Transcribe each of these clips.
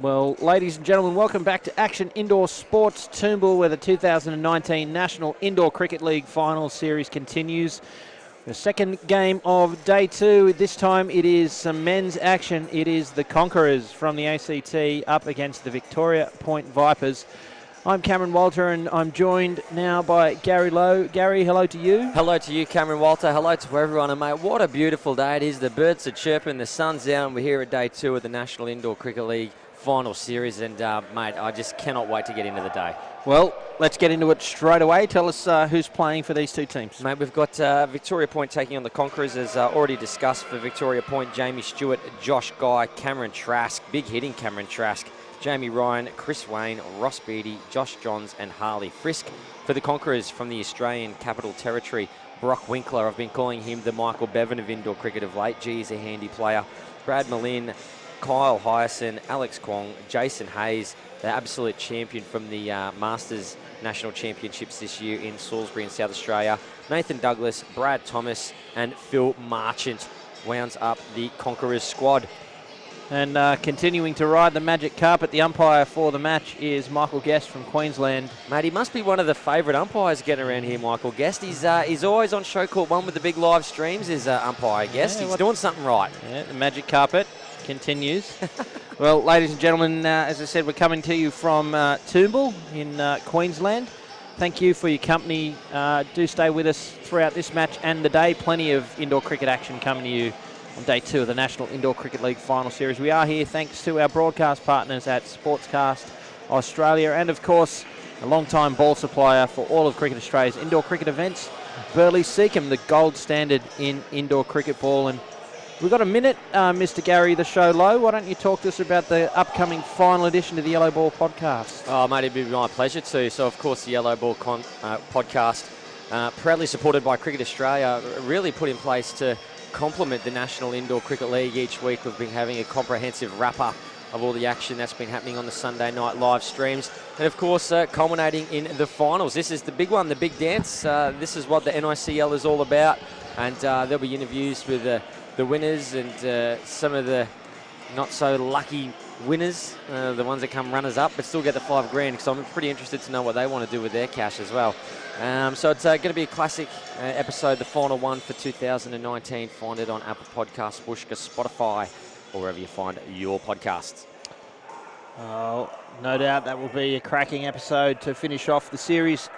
Well, ladies and gentlemen, welcome back to Action Indoor Sports Toombul, where the 2019 National Indoor Cricket League Final Series continues. The second game of day two. This time it is some men's action. It is the Conquerors from the ACT up against the Victoria Point Vipers. I'm Cameron Walter, and I'm joined now by Gary Lowe. Gary, hello to you. Hello to you, Cameron Walter. Hello to everyone. And, mate, what a beautiful day it is. The birds are chirping, the sun's out, and we're here at day two of the National Indoor Cricket League Final Series. And, mate, I just cannot wait to get into the day. Well, let's get into it straight away. Tell us who's playing for these two teams. Mate, we've got Victoria Point taking on the Conquerors, as already discussed. For Victoria Point, Jamie Stewart, Josh Guy, Cameron Trask, big hitting Cameron Trask, Jamie Ryan, Chris Wayne, Ross Beattie, Josh Johns and Harley Frisk. For the Conquerors from the Australian Capital Territory, Brock Winkler. I've been calling him the Michael Bevan of indoor cricket of late. Gee, he's a handy player. Brad Malin, Kyle Hyson, Alex Kwong, Jason Hayes, the absolute champion from the Masters National Championships this year in Salisbury in South Australia. Nathan Douglas, Brad Thomas and Phil Marchant wounds up the Conquerors squad. And continuing to ride the magic carpet, the umpire for the match is Michael Guest from Queensland. Mate, he must be one of the favourite umpires getting around here, Michael Guest. He's always on Show Court 1 with the big live streams, is umpire Guest. Yeah, he's doing something right. Yeah, the magic carpet continues. Well, ladies and gentlemen, as I said, we're coming to you from Toombul in Queensland. Thank you for your company. Do stay with us throughout this match and the day. Plenty of indoor cricket action coming to you on day two of the National Indoor Cricket League Final Series. We are here thanks to our broadcast partners at Sportscast Australia and, of course, a long-time ball supplier for all of Cricket Australia's indoor cricket events, Burley Seacombe, the gold standard in indoor cricket ball. And we've got a minute, Mr. Gary, the show low. Why don't you talk to us about the upcoming final edition of the Yellow Ball podcast? Oh, mate, it'd be my pleasure to. So, of course, the Yellow Ball podcast, proudly supported by Cricket Australia, really put in place to complement the National Indoor Cricket League. Each week we've been having a comprehensive wrap-up of all the action that's been happening on the Sunday night live streams. And, of course, culminating in the finals. This is the big one, the big dance. This is what the NICL is all about. And there'll be interviews with the winners and some of the not-so-lucky winners, the ones that come runners-up, but still get the $5 grand, because I'm pretty interested to know what they want to do with their cash as well. So it's going to be a classic episode, the final one for 2019. Find it on Apple Podcasts, Whooshka, Spotify, or wherever you find your podcasts. Oh, no doubt that will be a cracking episode to finish off the series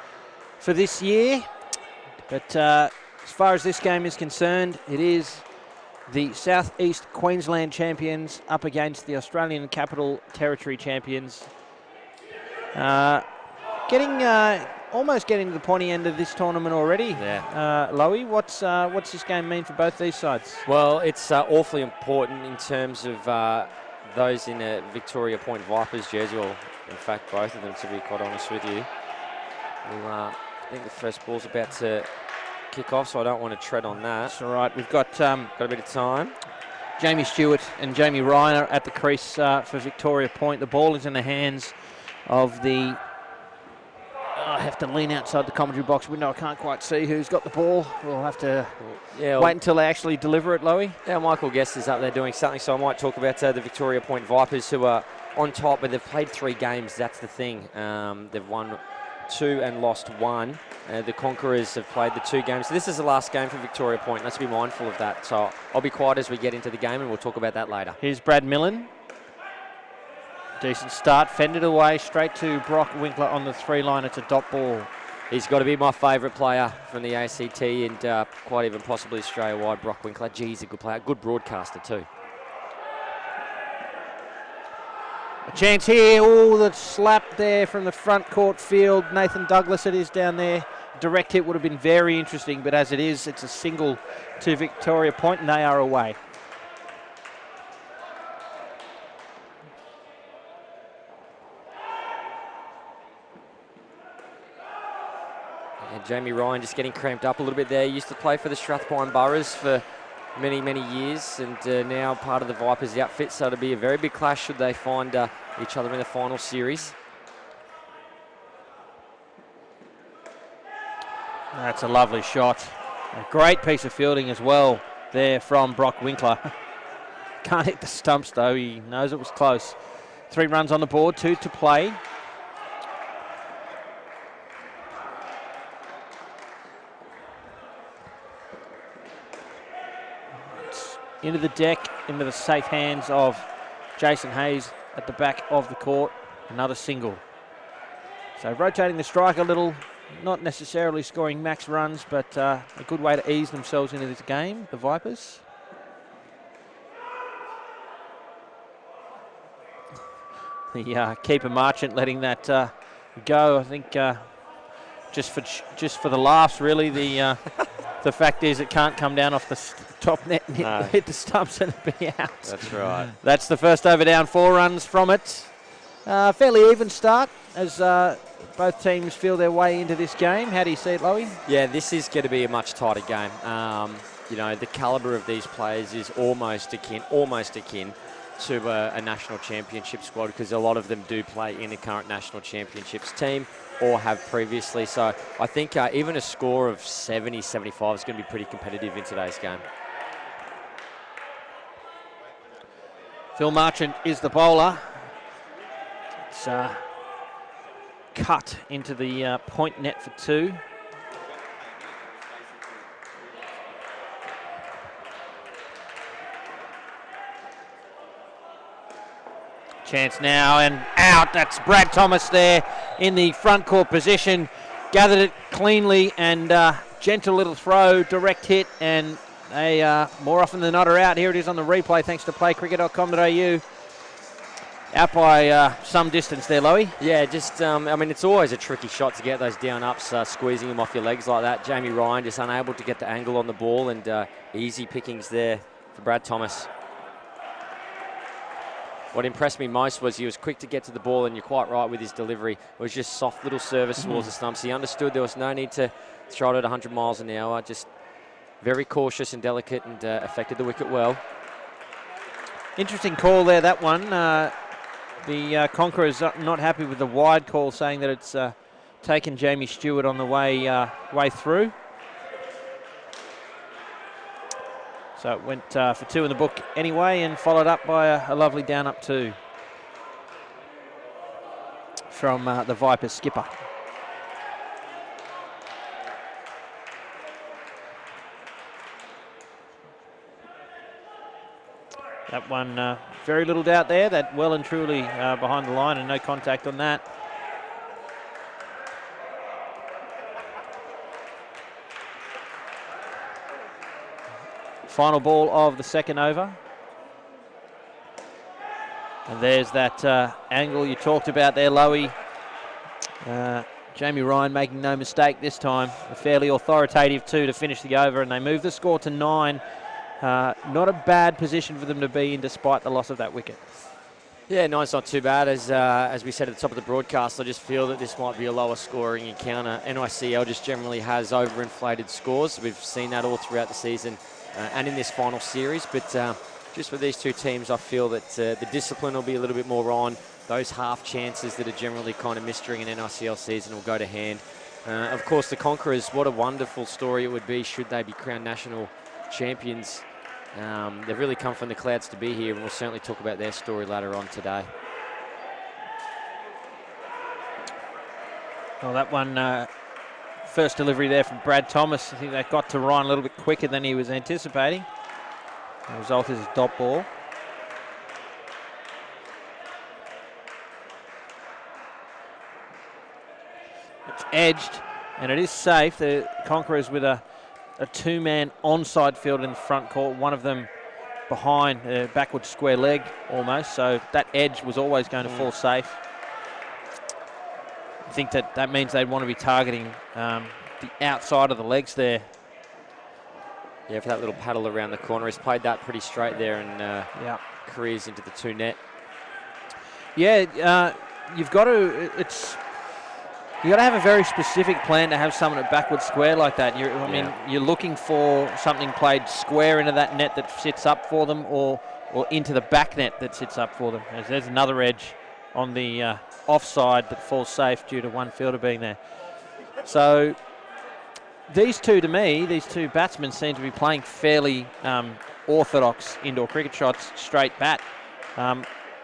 for this year. But as far as this game is concerned, it is the South East Queensland champions up against the Australian Capital Territory champions. Almost getting to the pointy end of this tournament already. Yeah. Lowy, what's this game mean for both these sides? Well, it's awfully important in terms of those in a Victoria Point Vipers jersey. Well, in fact, both of them, to be quite honest with you. I think the first ball's about to kick off, so I don't want to tread on that. That's all right. We've got a bit of time. Jamie Stewart and Jamie Ryan are at the crease for Victoria Point. The ball is in the hands of the... I have to lean outside the commentary box window. I can't quite see who's got the ball. We'll have to wait until they actually deliver it, Lowy. Yeah, Michael Guest is up there doing something, so I might talk about the Victoria Point Vipers, who are on top, but they've played 3 games. That's the thing. They've won 2 and lost 1. The Conquerors have played the 2 games. So this is the last game for Victoria Point. Let's be mindful of that. So I'll be quiet as we get into the game, and we'll talk about that later. Here's Brad Millen. Decent start, fended away straight to Brock Winkler on the 3-line. It's a dot ball. He's got to be my favourite player from the ACT and quite even possibly Australia-wide, Brock Winkler. Gee, he's a good player, good broadcaster too. A chance here. Oh, the slap there from the front court field. Nathan Douglas it is down there. Direct hit would have been very interesting, but as it is, it's a single to Victoria Point and they are away. And Jamie Ryan just getting cramped up a little bit there. He used to play for the Strathpine Boroughs for many, many years, and now part of the Vipers outfit, so it'll be a very big clash should they find each other in the final series. That's a lovely shot. A great piece of fielding as well there from Brock Winkler. Can't hit the stumps though, he knows it was close. 3 runs on the board, 2 to play. It's into the deck, into the safe hands of Jason Hayes at the back of the court. Another single. So rotating the strike a little, not necessarily scoring max runs, but a good way to ease themselves into this game, the Vipers. The keeper Marchant letting that go. I think just for the laughs, really. The the fact is it can't come down off the top net and hit the stumps and be out. That's right. That's the first over down, 4 runs from it. Fairly even start as both teams feel their way into this game. How do you see it, Lowy? Yeah, this is going to be a much tighter game. You know, the calibre of these players is almost akin to a national championship squad, because a lot of them do play in the current national championships team or have previously. So I think even a score of 70, 75 is going to be pretty competitive in today's game. Phil Marchant is the bowler. It's cut into the point net for 2. Chance now and out. That's Brad Thomas there in the front court position. Gathered it cleanly and gentle little throw, direct hit, and they more often than not are out. Here it is on the replay thanks to playcricket.com.au. Out by some distance there, Lowy. Yeah, just, I mean, it's always a tricky shot to get those down-ups, squeezing them off your legs like that. Jamie Ryan just unable to get the angle on the ball, and easy pickings there for Brad Thomas. What impressed me most was he was quick to get to the ball, and you're quite right with his delivery. It was just soft little service towards the stumps. He understood there was no need to throw it at 100 miles an hour, just very cautious and delicate, and affected the wicket well. Interesting call there, that one. The Conquerors not happy with the wide call, saying that it's taken Jamie Stewart on the way through. So it went for 2 in the book anyway, and followed up by a lovely down up 2 from the Vipers skipper. That one, very little doubt there, that well and truly behind the line, and no contact on that. Final ball of the second over. And there's that angle you talked about there, Lowy. Jamie Ryan making no mistake this time. A fairly authoritative 2 to finish the over, and they move the score to 9. Not a bad position for them to be in despite the loss of that wicket. Yeah, 9's not too bad. As we said at the top of the broadcast, I just feel that this might be a lower scoring encounter. NICL just generally has overinflated scores. We've seen that all throughout the season and in this final series. But just for these two teams, I feel that the discipline will be a little bit more on. Those half chances that are generally kind of missed during an NICL season will go to hand. Of course, the Conquerors, what a wonderful story it would be should they be crowned national champions. They've really come from the clouds to be here, and we'll certainly talk about their story later on today. Well, that one, first delivery there from Brad Thomas. I think that got to Ryan a little bit quicker than he was anticipating. The result is a dot ball. It's edged, and it is safe. The Conquerors with a 2-man onside field in the front court, one of them behind a backward square leg almost, so that edge was always going to fall safe. I think that means they'd want to be targeting the outside of the legs there. Yeah, for that little paddle around the corner. He's played that pretty straight there and careers into the 2 net. Yeah, you've got to have a very specific plan to have someone at backward square like that. You're looking for something played square into that net that sits up for them, or into the back net that sits up for them. As there's another edge on the offside that falls safe due to one fielder being there. So these two batsmen seem to be playing fairly orthodox indoor cricket shots, straight bat.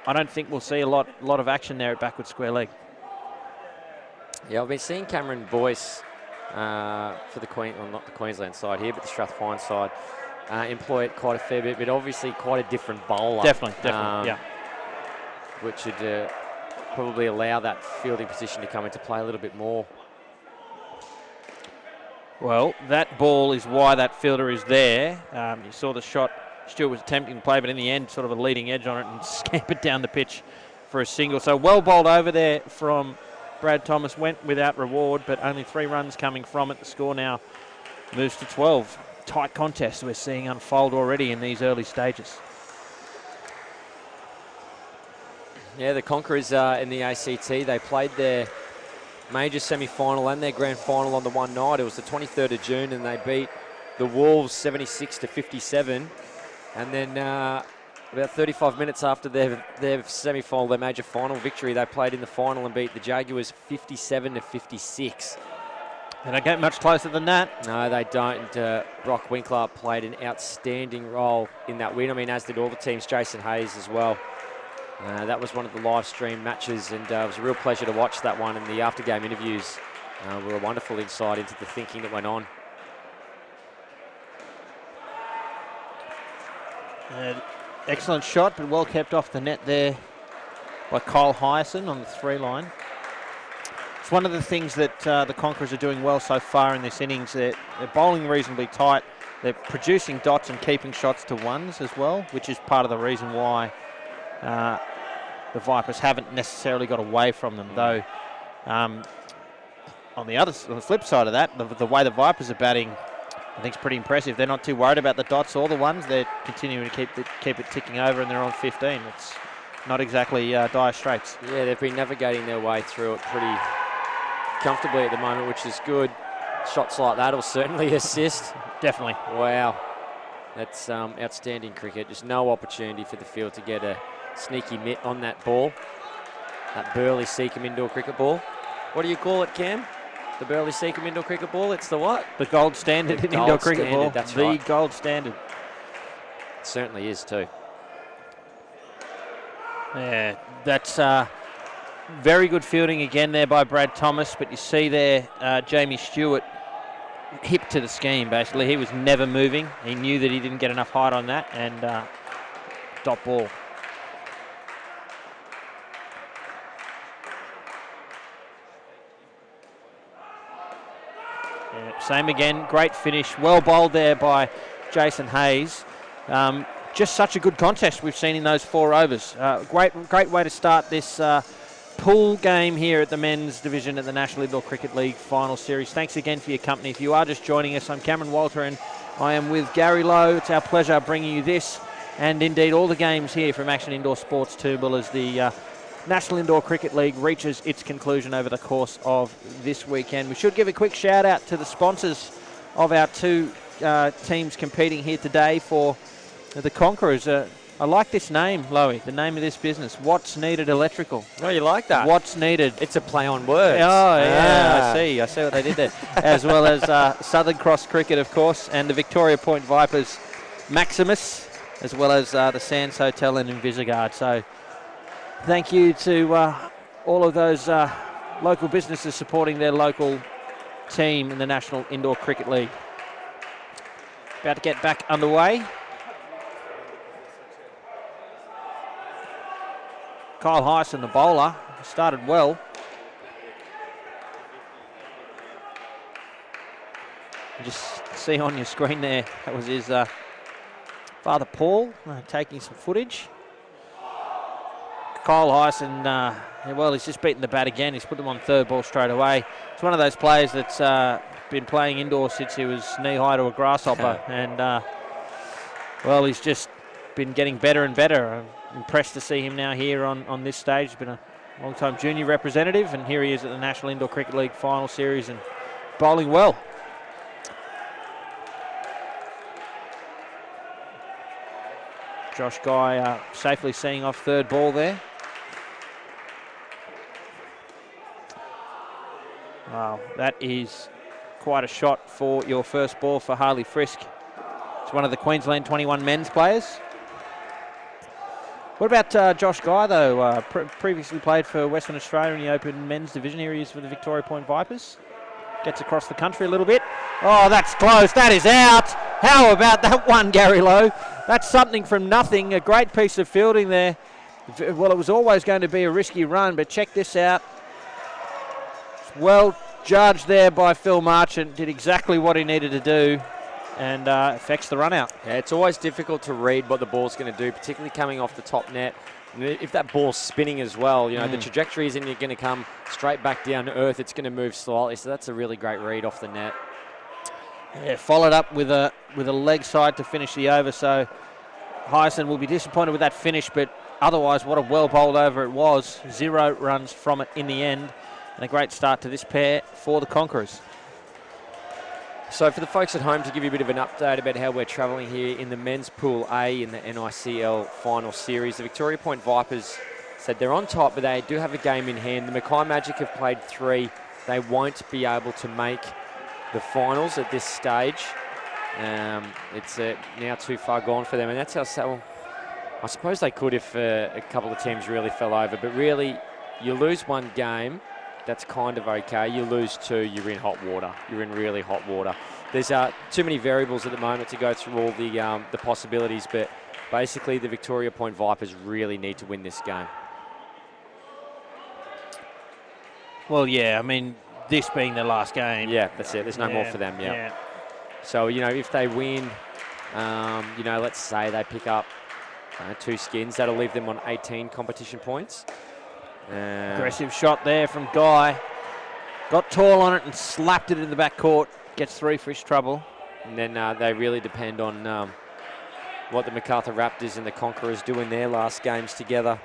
I don't think we'll see a lot of action there at backward square leg. Yeah, I've been seeing Cameron Boyce for not the Queensland side here, but the Strathfield side, employ it quite a fair bit, but obviously quite a different bowler. Definitely, yeah. Which would probably allow that fielding position to come into play a little bit more. Well, that ball is why that fielder is there. You saw the shot Stewart was attempting to play, but in the end, sort of a leading edge on it and scampered down the pitch for a single. So well bowled over there from Brad Thomas. Went without reward, but only 3 runs coming from it. The score now moves to 12. Tight contest we're seeing unfold already in these early stages. Yeah, the Conquerors in the ACT, they played their major semi-final and their grand final on the one night. It was the 23rd of June, and they beat the Wolves 76-57. And then about 35 minutes after their semi-final, their major final victory, they played in the final and beat the Jaguars 57-56. They don't get much closer than that. No, they don't. Brock Winkler played an outstanding role in that win. I mean, as did all the teams, Jason Hayes as well. That was one of the live stream matches, and it was a real pleasure to watch that one, and the after-game interviews were a wonderful insight into the thinking that went on. Excellent shot, but well kept off the net there by Kyle Hyson on the 3-line. It's one of the things that the Conquerors are doing well so far in this innings. They're bowling reasonably tight. They're producing dots and keeping shots to ones as well, which is part of the reason why the Vipers haven't necessarily got away from them, though. On the flip side of that, the way the Vipers are batting, I think it's pretty impressive. They're not too worried about the dots or the ones. They're continuing to keep it ticking over, and they're on 15. It's not exactly dire straits. Yeah, they've been navigating their way through it pretty comfortably at the moment, which is good. Shots like that will certainly assist. Definitely. Wow. That's outstanding cricket. Just no opportunity for the field to get a sneaky mitt on that ball. That Burley Seacombe indoor cricket ball. What do you call it, Cam? The Burley Seacombe indoor cricket ball? It's the what? The gold standard in indoor cricket ball. That's right. The gold standard. It certainly is too. Yeah, that's very good fielding again there by Brad Thomas, but you see there Jamie Stewart hip to the scheme, basically. He was never moving. He knew that he didn't get enough height on that, and dot ball. Yeah, same again. Great finish. Well bowled there by Jason Hayes. Just such a good contest we've seen in those 4 overs. Great way to start this pool game here at the men's division at the National Indoor Cricket League Final Series. Thanks again for your company. If you are just joining us, I'm Cameron Walter, and I am with Gary Lowe. It's our pleasure bringing you this and indeed all the games here from Action Indoor Sports Toombul as the National Indoor Cricket League reaches its conclusion over the course of this weekend. We should give a quick shout out to the sponsors of our 2 teams competing here today for the Conquerors. I like this name, Loey, the name of this business, What's Needed Electrical. Oh, you like that? What's Needed. It's a play on words. Oh, yeah, I see what they did there. As well as Southern Cross Cricket, of course, and the Victoria Point Vipers, Maximus, as well as the Sands Hotel and Invisigard. So thank you to all of those local businesses supporting their local team in the National Indoor Cricket League. About to get back underway. Kyle Hyson, the bowler, started well. You just see on your screen there, that was his father Paul taking some footage. Kyle Hyson, well, he's just beaten the bat again. He's put them on 3rd ball straight away. It's one of those players that's been playing indoors since he was knee-high to a grasshopper. And, well, he's just been getting better and better. I'm impressed to see him now here on this stage. He's been a long-time junior representative, and here he is at the National Indoor Cricket League Final Series and bowling well. Josh Guy safely seeing off 3rd ball there. Wow, that is quite a shot for your first ball for Harley Frisk. It's one of the Queensland 21 men's players. What about Josh Guy, though? Previously played for Western Australia in the Open Men's Division. Here he is for the Victoria Point Vipers. Gets across the country a little bit. Oh, that's close. That is out. How about that one, Gary Lowe? That's something from nothing. A great piece of fielding there. Well, it was always going to be a risky run, but check this out. Well judged there by Phil Marchant. Did exactly what he needed to do and affects the run out. Yeah, it's always difficult to read what the ball's going to do, particularly coming off the top net. If that ball's spinning as well, the trajectory isn't going to come straight back down to earth. It's going to move slightly, so that's a really great read off the net. Yeah, followed up with a leg side to finish the over, so Hyson will be disappointed with that finish, but otherwise what a well bowled over it was. 0 runs from it in the end, and a great start to this pair for the Conquerors. So for the folks at home, to give you a bit of an update about how we're travelling here in the men's Pool A in the NICL final series, the Victoria Point Vipers said they're on top, but they do have a game in hand. The Mackay Magic have played 3. They won't be able to make the finals at this stage. It's now too far gone for them, and that's how so. I suppose they could if a couple of teams really fell over, but really, you lose one game, that's kind of okay. You lose 2, you're in hot water. You're in really hot water. There's too many variables at the moment to go through all the possibilities, but basically the Victoria Point Vipers really need to win this game. Well, yeah, I mean, this being the last game. Yeah, that's it. There's no more for them, yeah. So, if they win, let's say they pick up 2 skins, that'll leave them on 18 competition points. Aggressive shot there from Guy. Got tall on it and slapped it in the back court. Gets 3 for his trouble. And then they really depend on what the MacArthur Raptors and the Conquerors do in their last games together.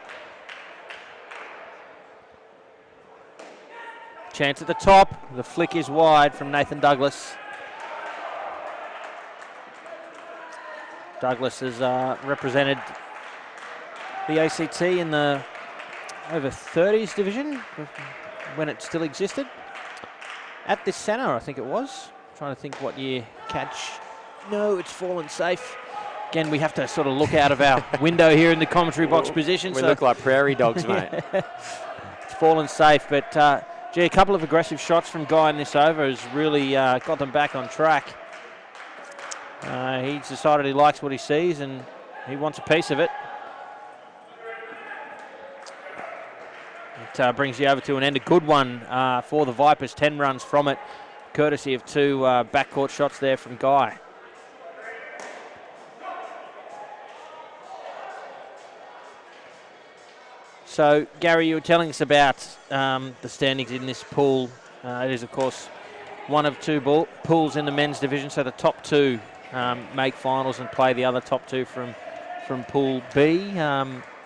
Chance at the top. The flick is wide from Nathan Douglas. Douglas has represented the ACT in the over 30s division when it still existed. At this centre, I think it was. Trying to think what year. Catch. No, it's fallen safe. Again, we have to sort of look out of our window here in the commentary box position. We look like prairie dogs, mate. It's fallen safe, but a couple of aggressive shots from Guy in this over has really got them back on track. He's decided he likes what he sees and he wants a piece of it. It brings you over to an end. A good one for the Vipers. 10 runs from it, courtesy of 2 backcourt shots there from Guy. So, Gary, you were telling us about the standings in this pool. It is, of course, one of 2 pools in the men's division, so the top 2 make finals and play the other top 2 from Pool B.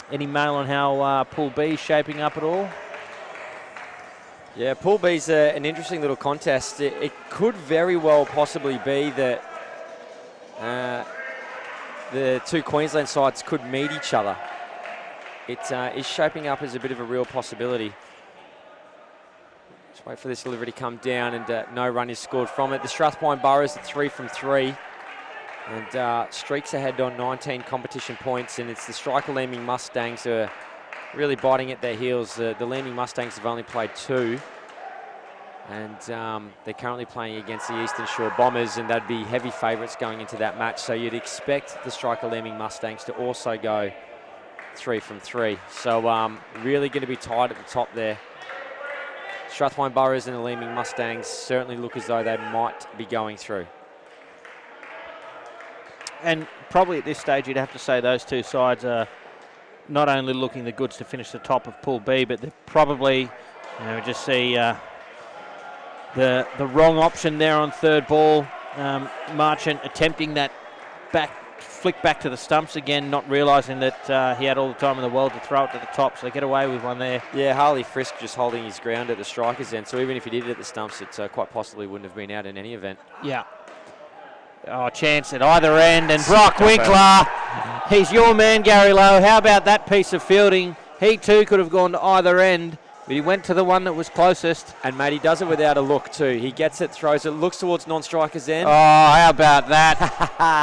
Any mail on how Pool B is shaping up at all? Yeah, Pool B is an interesting little contest. It could very well possibly be that the 2 Queensland sides could meet each other. It is shaping up as a bit of a real possibility. Just wait for this delivery to come down, and no run is scored from it. The Strathpine Boroughs at 3 from 3. And streaks ahead on 19 competition points, and it's the Striker Leeming Mustangs who are really biting at their heels. The Leeming Mustangs have only played 2, and they're currently playing against the Eastern Shore Bombers, and they'd be heavy favourites going into that match. So you'd expect the Striker Leeming Mustangs to also go 3 from 3. So really going to be tight at the top there. Strathpine Boroughs and the Leeming Mustangs certainly look as though they might be going through. And probably at this stage, you'd have to say those 2 sides are not only looking the goods to finish the top of Pool B, but they're probably, just see the wrong option there on third ball. Marchant attempting that flick back to the stumps again, not realising that he had all the time in the world to throw it to the top, so they get away with one there. Yeah, Harley Frisk just holding his ground at the striker's end, so even if he did it at the stumps, it quite possibly wouldn't have been out in any event. Yeah. Oh, chance at either end, and Brock Winkler, he's your man, Gary Lowe. How about that piece of fielding? He too could have gone to either end. But he went to the one that was closest. And, mate, he does it without a look, too. He gets it, throws it, looks towards non-striker's end. Oh, how about that?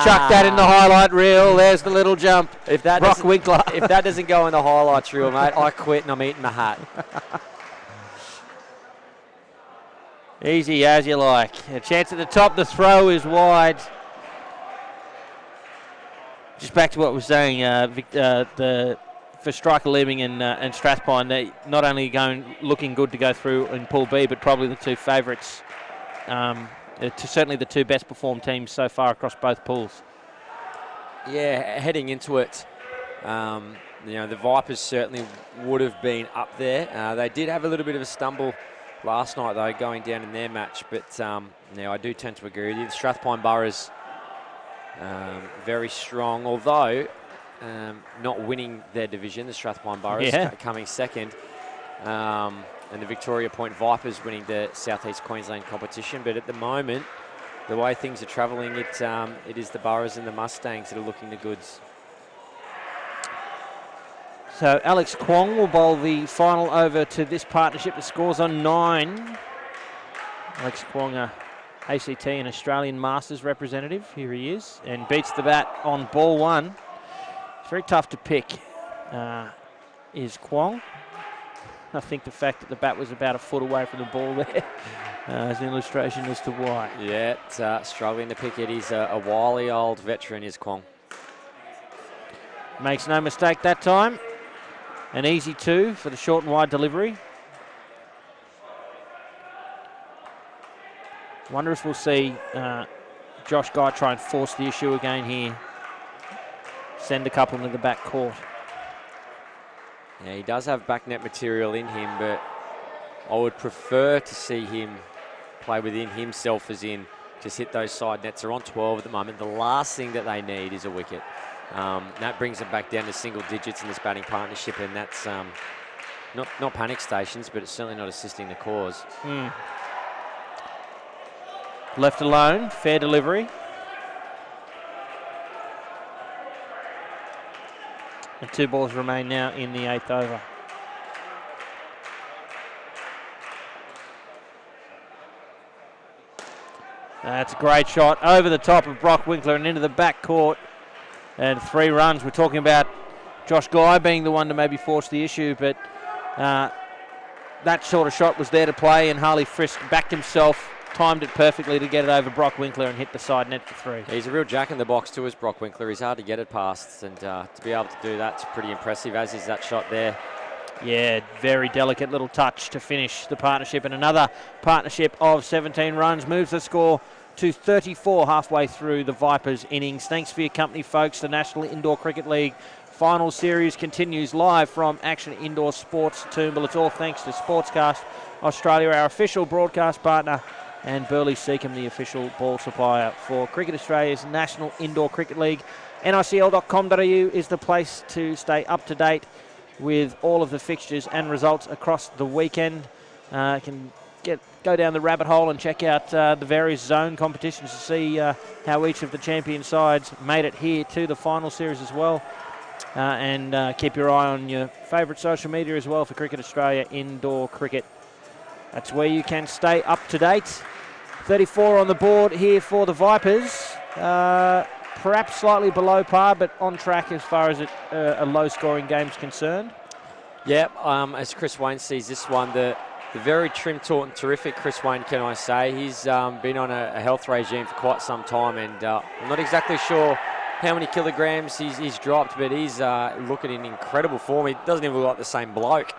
Chuck that in the highlight reel. There's the little jump. Brock Winkler. If that doesn't go in the highlights reel, mate, I quit and I'm eating my hat. Easy as you like. A chance at the top. The throw is wide. Just back to what we were saying, for striker leaving and Strathpine, they not only looking good to go through in Pool B, but probably the two favourites. Certainly the two best performed teams so far across both pools. Yeah, heading into it, the Vipers certainly would have been up there. They did have a little bit of a stumble last night, though, going down in their match. But I do tend to agree with you. The Strathpine Boroughs very strong, although not winning their division. The Strathpine Boroughs coming second. And the Victoria Point Vipers winning the South East Queensland competition. But at the moment, the way things are travelling, it is the Boroughs and the Mustangs that are looking the goods. So Alex Kwong will bowl the final over to this partnership. The score's on 9. Alex Kwong, ACT and Australian Masters representative. Here he is, and beats the bat on ball 1. It's very tough to pick, is Kwong. I think the fact that the bat was about a foot away from the ball there is an illustration as to why. Yeah, struggling to pick it. He's a wily old veteran, is Kwong. Makes no mistake that time. An easy 2 for the short and wide delivery. Wonder if we'll see Josh Guy try and force the issue again here. Send a couple into the back court. Yeah, he does have back net material in him, but I would prefer to see him play within himself, as in just hit those side nets. They're on 12 at the moment. The last thing that they need is a wicket. That brings them back down to single digits in this batting partnership, and that's not panic stations, but it's certainly not assisting the cause. Left alone, fair delivery. And 2 balls remain now in the 8th over. That's a great shot over the top of Brock Winkler and into the back court. And 3 runs. We're talking about Josh Guy being the one to maybe force the issue, but that sort of shot was there to play, and Harley Frisk backed himself, timed it perfectly to get it over Brock Winkler and hit the side net for 3. He's a real jack in the box too, is Brock Winkler. He's hard to get it past, and to be able to do that's pretty impressive, as is that shot there. Yeah, very delicate little touch to finish the partnership, and another partnership of 17 runs moves the score to 34 halfway through the Vipers innings. Thanks for your company, folks. The National Indoor Cricket League final series continues live from Action Indoor Sports Toombul. It's all thanks to Sportscast Australia, our official broadcast partner, and Burley Seacombe, the official ball supplier for Cricket Australia's National Indoor Cricket League. NICL.com.au is the place to stay up to date with all of the fixtures and results across the weekend. Can go down the rabbit hole and check out the various zone competitions to see how each of the champion sides made it here to the final series as well. And keep your eye on your favourite social media as well for Cricket Australia Indoor Cricket. That's where you can stay up to date. 34 on the board here for the Vipers. Perhaps slightly below par, but on track as far as a low-scoring game's concerned. Yeah, as Chris Wayne sees this one, the very trim, taut and terrific Chris Wayne, can I say. He's been on a health regime for quite some time, and I'm not exactly sure how many kilograms he's dropped, but he's looking in incredible form. He doesn't even look like the same bloke,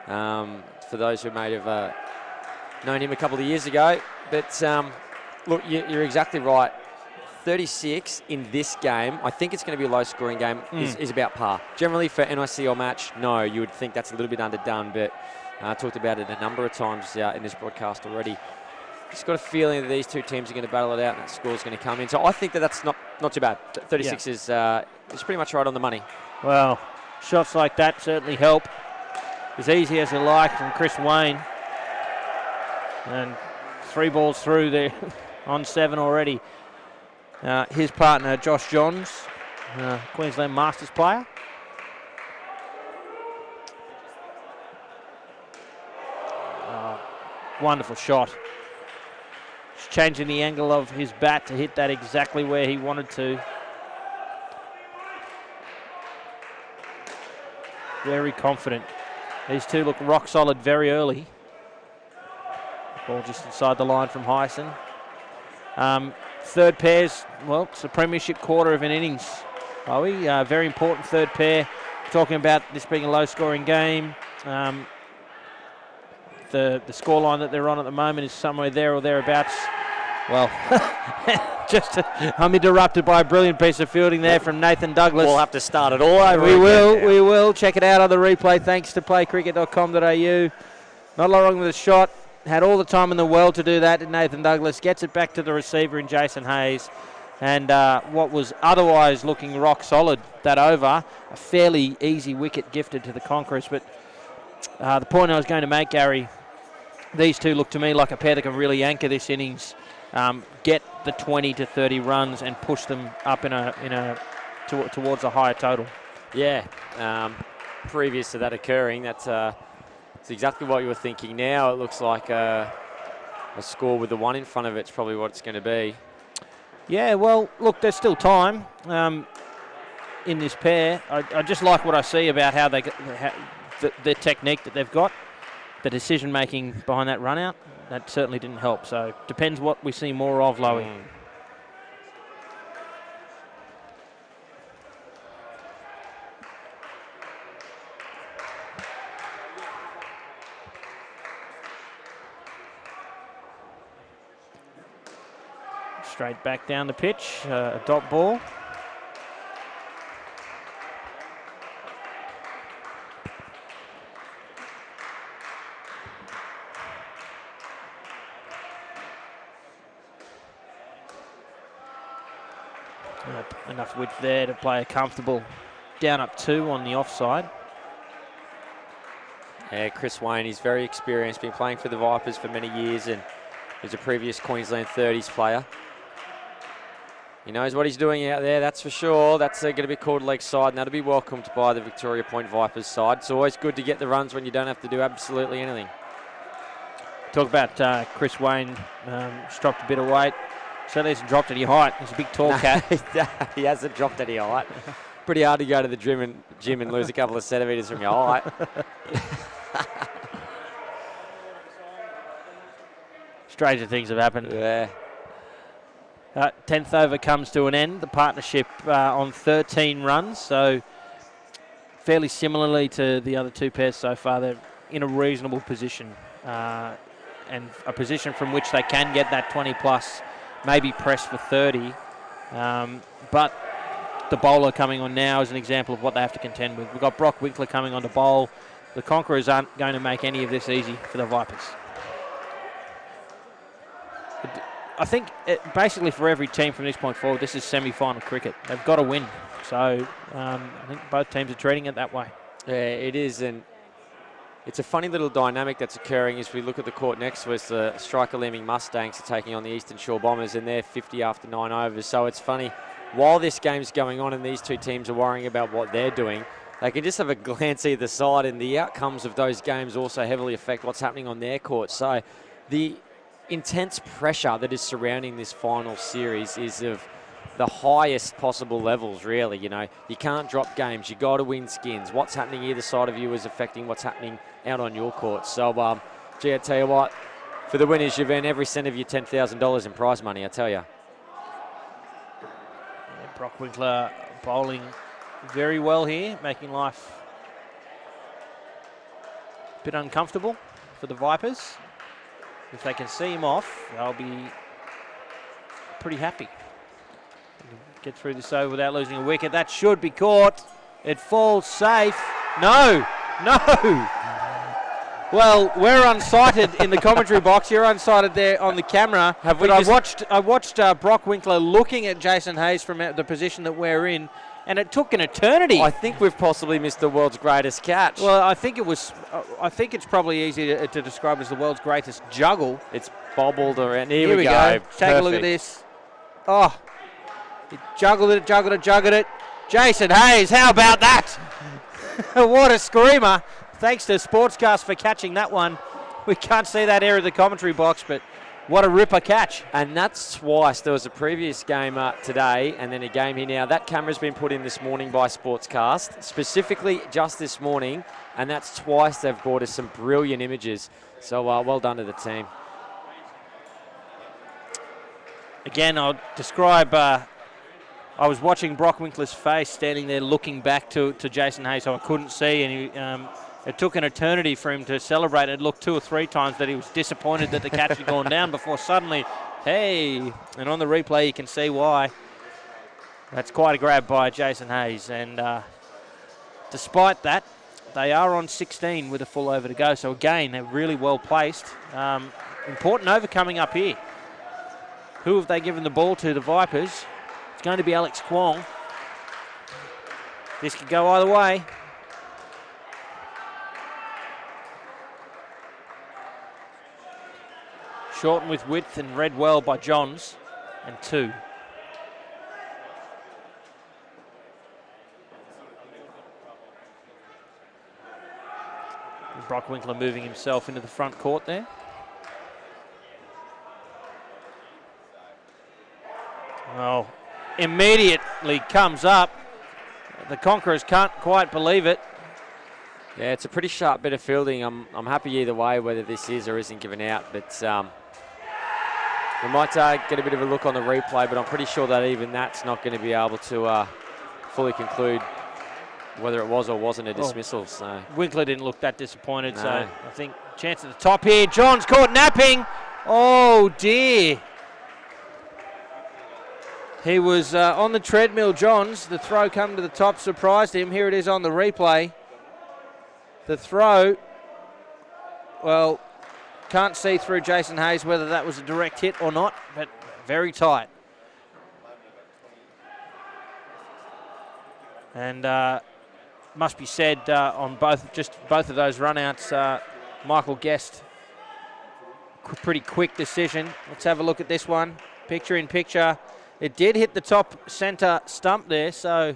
for those who may have known him a couple of years ago. But look, you're exactly right. 36 in this game, I think it's going to be a low-scoring game, is about par. Generally, for NICL match, no, you would think that's a little bit underdone, but I talked about it a number of times in this broadcast already. Just got a feeling that these two teams are going to battle it out, and that score's going to come in. So I think that's not too bad. 36 is pretty much right on the money. Well, shots like that certainly help. As easy as you like from Chris Wayne. And 3 balls through there on 7 already. His partner, Josh Johns, Queensland Masters player. Wonderful shot. Just changing the angle of his bat to hit that exactly where he wanted to. Very confident. These two look rock solid very early. Ball just inside the line from Hyson. Third pairs, well, it's a premiership quarter of an innings. Very important third pair. Talking about this being a low-scoring game. The scoreline that they're on at the moment is somewhere there or thereabouts. Well, I'm interrupted by a brilliant piece of fielding there from Nathan Douglas. We'll have to start it all over. We will. Check it out on the replay thanks to playcricket.com.au. Not a lot wrong with the shot. Had all the time in the world to do that. Nathan Douglas gets it back to the receiver in Jason Hayes. And what was otherwise looking rock solid, that over, a fairly easy wicket gifted to the Conquerors. But the point I was going to make, Gary, these two look to me like a pair that can really anchor this innings. Get the 20 to 30 runs and push them up towards a higher total. Yeah, previous to that occurring, that's exactly what you were thinking. Now it looks like a score with the 1 in front of it's probably what it's going to be. Yeah, well, look, there's still time in this pair. I just like what I see about how the technique that they've got, the decision-making behind that run-out. That certainly didn't help. So depends what we see more of, Lowy. Straight back down the pitch, a dot ball. Enough width there to play a comfortable down up 2 on the offside. Yeah, Chris Wayne, he's very experienced, been playing for the Vipers for many years and is a previous Queensland 30s player. He knows what he's doing out there, that's for sure. That's going to be called leg side, and that'll be welcomed by the Victoria Point Vipers side. It's always good to get the runs when you don't have to do absolutely anything. Talk about Chris Wayne, he's dropped a bit of weight. Certainly hasn't dropped any height. He's a big tall cat. He hasn't dropped any height. Pretty hard to go to the gym and lose a couple of centimetres from your height. Stranger things have happened. Yeah. 10th over comes to an end. The partnership on 13 runs. So fairly similarly to the other two pairs so far, they're in a reasonable position. And a position from which they can get that 20 plus. Maybe press for 30, but the bowler coming on now is an example of what they have to contend with. We've got Brock Winkler coming on to bowl. The Conquerors aren't going to make any of this easy for the Vipers. I think basically for every team from this point forward, this is semi-final cricket. They've got to win. So I think both teams are treating it that way. Yeah, it is, and it's a funny little dynamic that's occurring as we look at the court next to us. The striker-leaming Mustangs are taking on the Eastern Shore Bombers, and they're 50 after 9 overs. So it's funny, while this game's going on and these two teams are worrying about what they're doing, they can just have a glance either side, and the outcomes of those games also heavily affect what's happening on their court. So the intense pressure that is surrounding this final series is of the highest possible levels, really. You know, you can't drop games. You got to win skins. What's happening either side of you is affecting what's happening out on your court. So, gee, I tell you what, for the winners, you've earned every cent of your $10,000 in prize money, I tell you. Yeah, Brock Winkler bowling very well here, making life a bit uncomfortable for the Vipers. If they can see him off, they'll be pretty happy. Get through this over without losing a wicket. That should be caught. It falls safe. No. Well, we're unsighted in the commentary box. You're unsighted there on the camera. I watched Brock Winkler looking at Jason Hayes from the position that we're in, and it took an eternity. I think we've possibly missed the world's greatest catch. Well, I think it's probably easy to describe as the world's greatest juggle. It's bobbled around. Here we go. Perfect. Take a look at this. Oh, he juggled it. Jason Hayes, how about that? What a screamer. Thanks to Sportscast for catching that one. We can't see that area of the commentary box, but what a ripper catch. And that's twice. There was a previous game today and then a game here now. That camera's been put in this morning by Sportscast, specifically just this morning, and that's twice they've brought us some brilliant images. So well done to the team. Again, I'll describe, I was watching Brock Winkler's face standing there looking back to Jason Hayes, so I couldn't see, and it took an eternity for him to celebrate. It looked 2 or 3 times that he was disappointed that the catch had gone down before suddenly, hey, and on the replay you can see why. That's quite a grab by Jason Hayes, and despite that, they are on 16 with a full over to go, so again, they're really well placed. Important over coming up here. Who have they given the ball to? The Vipers. It's going to be Alex Kwong. This could go either way. Shorten with width and read well by Johns, and 2. And Brock Winkler moving himself into the front court there. Well, immediately comes up. The Conquerors can't quite believe it. Yeah, it's a pretty sharp bit of fielding. I'm happy either way, whether this is or isn't given out, but we might get a bit of a look on the replay, but I'm pretty sure that even that's not going to be able to fully conclude whether it was or wasn't a dismissal. So Winkler didn't look that disappointed, so I think chance at the top here. John's caught napping. Oh, dear. He was on the treadmill, Johns. The throw come to the top, surprised him. Here it is on the replay. The throw, well, can't see through Jason Hayes whether that was a direct hit or not, but very tight. And must be said on both of those runouts, Michael Guest, pretty quick decision. Let's have a look at this one. Picture in picture. It did hit the top centre stump there, so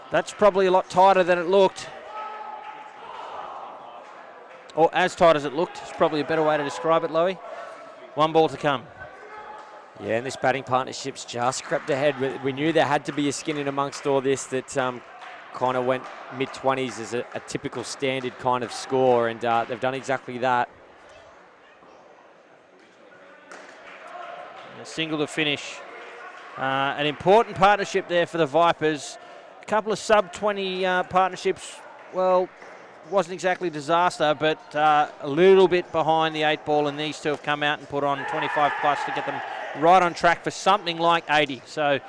that's probably a lot tighter than it looked. Or as tight as it looked. It's probably a better way to describe it, Lowy. 1 ball to come. Yeah, and this batting partnership's just crept ahead. We knew there had to be a skin in amongst all this that kind of went mid-20s as a typical standard kind of score, and they've done exactly that. A single to finish. An important partnership there for the Vipers. A couple of sub-20 partnerships, well, wasn't exactly disaster, but a little bit behind the 8 ball, and these two have come out and put on 25 plus to get them right on track for something like 80. So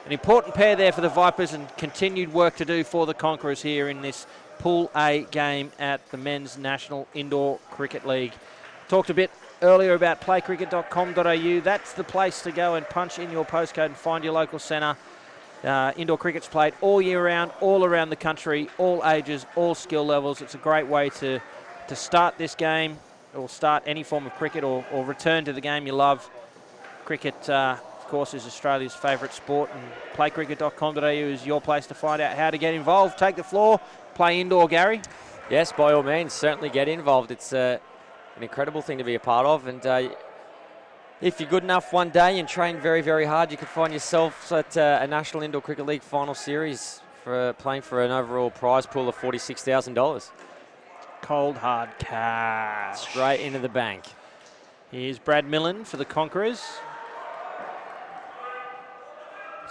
an important pair there for the Vipers, and continued work to do for the Conquerors here in this Pool A game at the Men's National Indoor Cricket League. Talked a bit earlier about playcricket.com.au. That's the place to go and punch in your postcode and find your local centre. Indoor cricket's played all year round, all around the country, all ages, all skill levels. It's a great way to start this game, or start any form of cricket, or return to the game you love. Cricket, of course, is Australia's favourite sport, and playcricket.com.au is your place to find out how to get involved. Take the floor, play indoor, Gary. Yes, by all means, certainly get involved. It's an incredible thing to be a part of, and if you're good enough one day and train very, very hard, you could find yourself at a National Indoor Cricket League final series for playing for an overall prize pool of $46,000. Cold, hard cash. Straight into the bank. Here's Brad Millen for the Conquerors.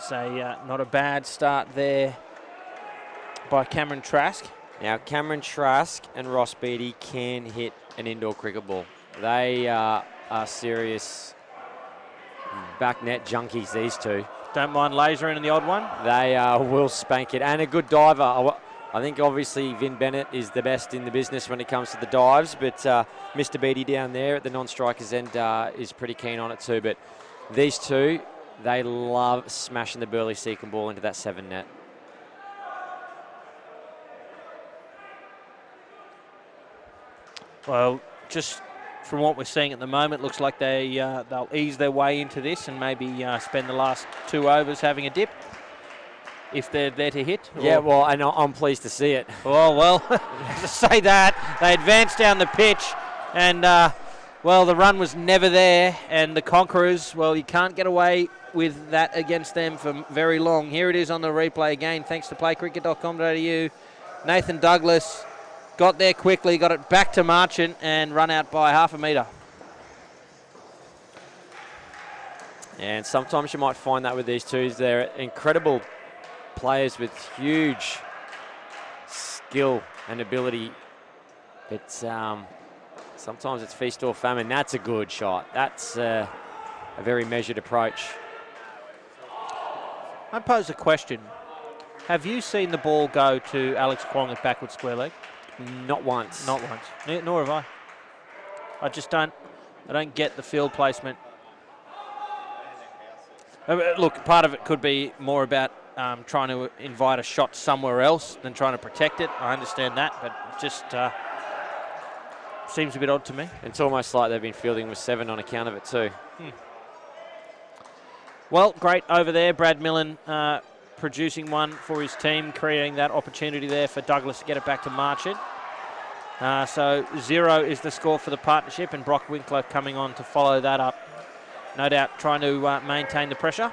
So not a bad start there by Cameron Trask. Now, Cameron Trask and Ross Beattie can hit an indoor cricket ball. They are serious back net junkies, these two. Don't mind lasering in the odd one. They will spank it. And a good diver. I think obviously Vin Bennett is the best in the business when it comes to the dives, but Mr. Beattie down there at the non-strikers end is pretty keen on it too. But these two, they love smashing the Burley Seacon ball into that 7 net. Well, just from what we're seeing at the moment, looks like they'll ease their way into this and maybe spend the last 2 overs having a dip. if they're there to hit? Yeah, or- well, and I'm pleased to see it. Oh, well, to say that, they advanced down the pitch, and, well, the run was never there, and the Conquerors, well, you can't get away with that against them for very long. Here it is on the replay again, thanks to playcricket.com.au. Nathan Douglas got there quickly, got it back to Marchant, and run out by half a metre. And sometimes you might find that with these two. They're incredible players with huge skill and ability. But sometimes it's feast or famine. That's a good shot. That's a very measured approach. I pose a question. Have you seen the ball go to Alex Kwong at backward square leg? Not once. Not once. Nor have I. I just don't get the field placement. Look, part of it could be more about trying to invite a shot somewhere else than trying to protect it. I understand that, but it just seems a bit odd to me. It's almost like they've been fielding with 7 on account of it too. Well, great over there. Brad Millen producing one for his team, creating that opportunity there for Douglas to get it back to Marchant. So 0 is the score for the partnership, and Brock Winkler coming on to follow that up. No doubt trying to maintain the pressure.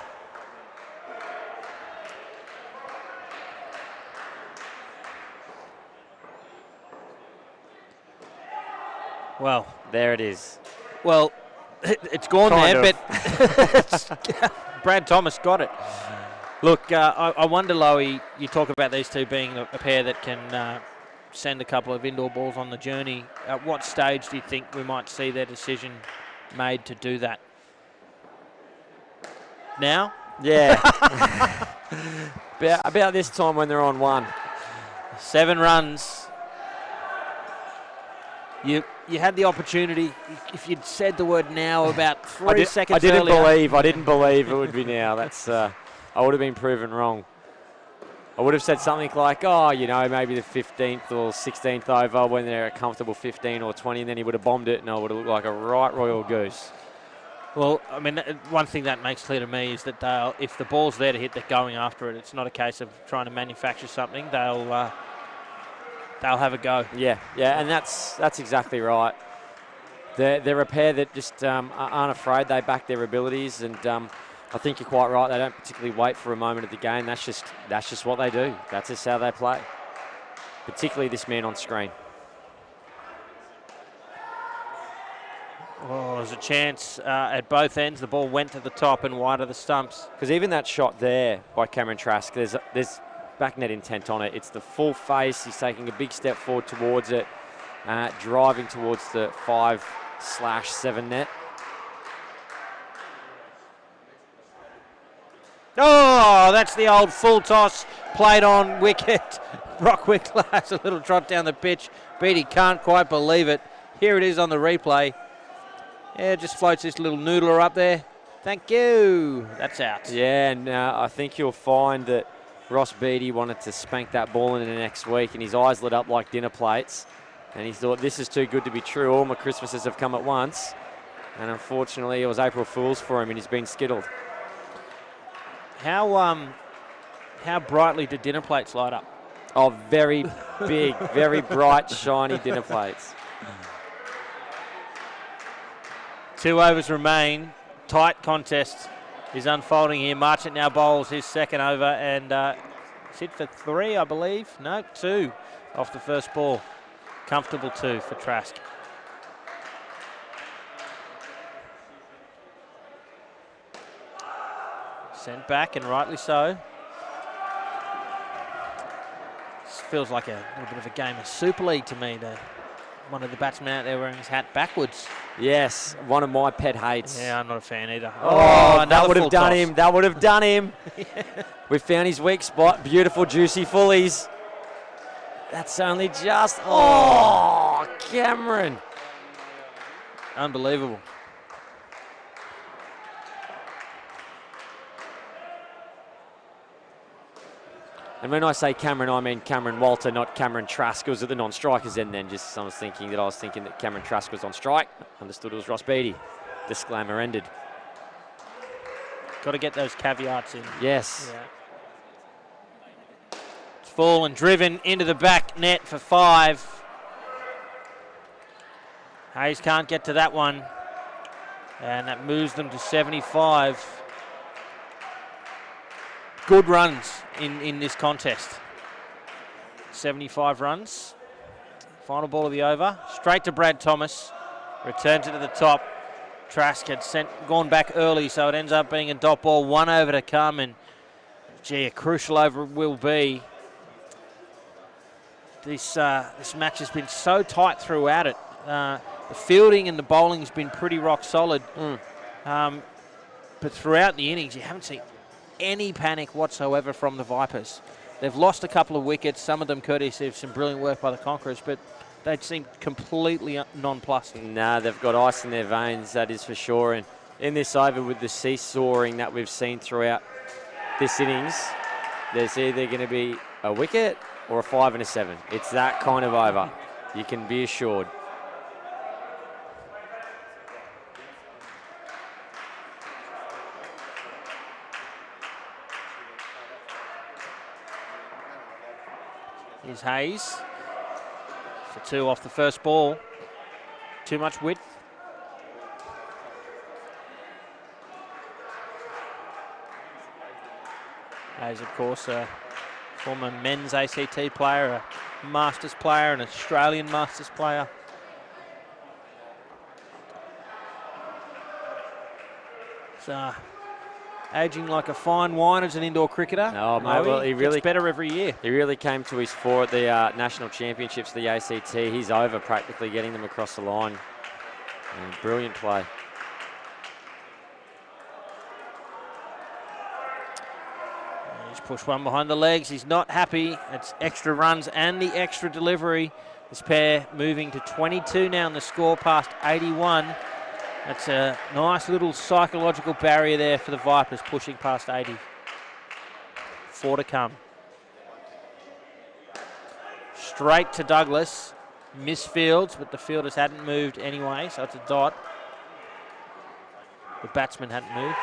Well, there it is. Well, it's gone Kind there, of. but Brad Thomas got it. Look, I wonder, Lowy, you talk about these two being a pair that can send a couple of indoor balls on the journey. At what stage do you think we might see their decision made to do that? Now? Yeah. about this time when they're on 1. 7 runs. You had the opportunity. If you'd said the word now about 3 seconds earlier. I didn't believe it would be now. That's I would have been proven wrong. I would have said something like, oh, you know, maybe the 15th or 16th over when they're a comfortable 15 or 20, and then he would have bombed it, and I would have looked like a right royal goose. Well, I mean, one thing that makes clear to me is that if the ball's there to hit, they're going after it. It's not a case of trying to manufacture something. They'll have a go. Yeah, and that's exactly right. They're a pair that just aren't afraid. They back their abilities, and I think you're quite right. They don't particularly wait for a moment of the game. That's just what they do. That's just how they play. Particularly this man on screen. Oh, there's a chance at both ends. The ball went to the top and wide of the stumps. Because even that shot there by Cameron Trask, there's back net intent on it. It's the full face. He's taking a big step forward towards it, driving towards the 5/7 net. Oh, that's the old full toss played on wicket. Brock Winkler has a little trot down the pitch. Beatty can't quite believe it. Here it is on the replay. Yeah, just floats this little noodler up there. Thank you. That's out. Yeah, and I think you'll find that Ross Beatty wanted to spank that ball in the next week, and his eyes lit up like dinner plates. And he thought, this is too good to be true. All my Christmases have come at once. And unfortunately, it was April Fool's for him, and he's been skittled. How brightly did dinner plates light up? Oh, very big, very bright, shiny dinner plates. 2 overs remain. Tight contest is unfolding here. Marchant now bowls his second over and is hit for 3, I believe. No, 2 off the first ball. Comfortable 2 for Trask. Sent back, and rightly so. This feels like a little bit of a game of Super League to me. One of the batsmen out there wearing his hat backwards. Yes, one of my pet hates. Yeah, I'm not a fan either. Oh, that would have done toss. him. That would have done him. Yeah. We found his weak spot. Beautiful, juicy fullies. That's only just... Oh, Cameron. Unbelievable. And when I say Cameron, I mean Cameron Walter, not Cameron Trask. It was at the non-strikers end then. Just I was thinking that Cameron Trask was on strike. Understood it was Ross Beatty. Disclaimer ended. Got to get those caveats in. Yes. Yeah. full and driven into the back net for 5. Hayes can't get to that one. And that moves them to 75. Good runs in this contest. 75 runs. Final ball of the over. Straight to Brad Thomas. Returns it to the top. Trask had gone back early, so it ends up being a dot ball. 1 over to come, and gee, a crucial over it will be. This match has been so tight throughout it. The fielding and the bowling has been pretty rock solid. But throughout the innings, you haven't seen any panic whatsoever from the Vipers. They've lost a couple of wickets, some of them courtesy of some brilliant work by the Conquerors, but they seem completely nonplussed. Nah, they've got ice in their veins, that is for sure. And in this over, with the seesawing that we've seen throughout this innings, there's either going to be a wicket or a 5 and a 7. It's that kind of over, you can be assured. Here's Hayes for 2 off the first ball. Too much width. Hayes, of course, a former men's ACT player, a Masters player, an Australian Masters player. So, aging like a fine wine as an indoor cricketer. Oh, mate, well, he really gets better every year. He really came to his fore at the national championships, the ACT. He's over practically getting them across the line. And brilliant play. He's pushed one behind the legs. He's not happy. It's extra runs and the extra delivery. This pair moving to 22 now in the score, past 81. That's a nice little psychological barrier there for the Vipers, pushing past 80. 4 to come. Straight to Douglas. Misfields, but the fielders hadn't moved anyway, so it's a dot. The batsman hadn't moved.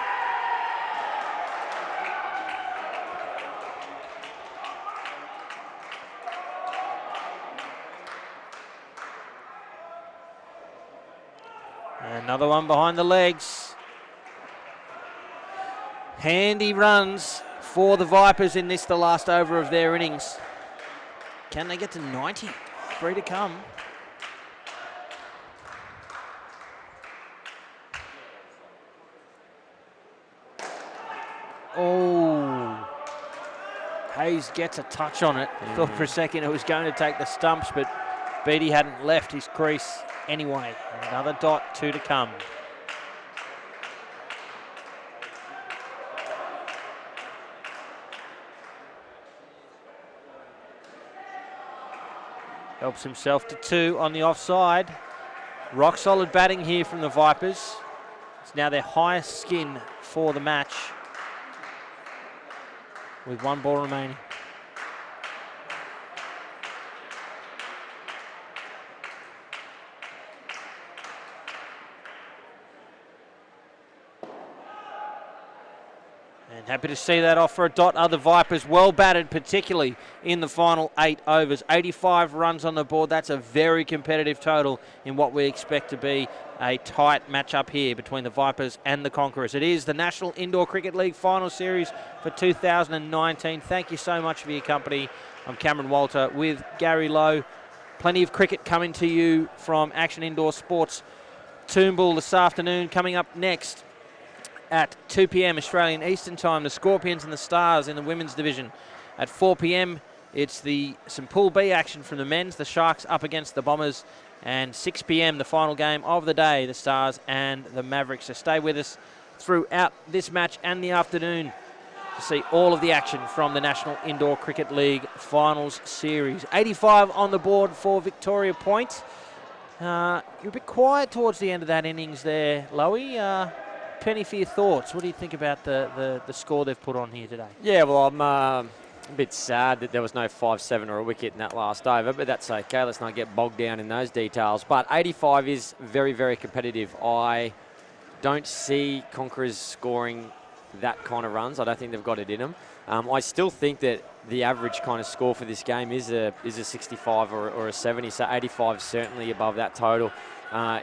Another one behind the legs. Handy runs for the Vipers in this, the last over of their innings. Can they get to 90? 3 to come. Oh. Hayes gets a touch on it. Thought for a second it was going to take the stumps, but Beattie hadn't left his crease anyway. Another dot, 2 to come. Helps himself to 2 on the offside. Rock solid batting here from the Vipers. It's now their highest skin for the match, with 1 ball remaining. And happy to see that off for a dot. Other Vipers well batted, particularly in the final 8 overs. 85 runs on the board. That's a very competitive total in what we expect to be a tight matchup here between the Vipers and the Conquerors. It is the National Indoor Cricket League Final Series for 2019. Thank you so much for your company. I'm Cameron Walter with Gary Lowe. Plenty of cricket coming to you from Action Indoor Sports Toombul this afternoon. Coming up next, at 2 p.m. Australian Eastern Time, the Scorpions and the Stars in the women's division. At 4 p.m, it's some Pool B action from the men's, the Sharks up against the Bombers. And 6 p.m, the final game of the day, the Stars and the Mavericks. So stay with us throughout this match and the afternoon to see all of the action from the National Indoor Cricket League Finals Series. 85 on the board for Victoria Point. You're a bit quiet towards the end of that innings there, Lowy. Penny, for your thoughts, what do you think about the score they've put on here today? Yeah, well, I'm a bit sad that there was no 5-7 or a wicket in that last over, but that's okay. Let's not get bogged down in those details. But 85 is very, very competitive. I don't see Conquerors scoring that kind of runs. I don't think they've got it in them. I still think that the average kind of score for this game is a 65 or a 70, so 85 certainly above that total.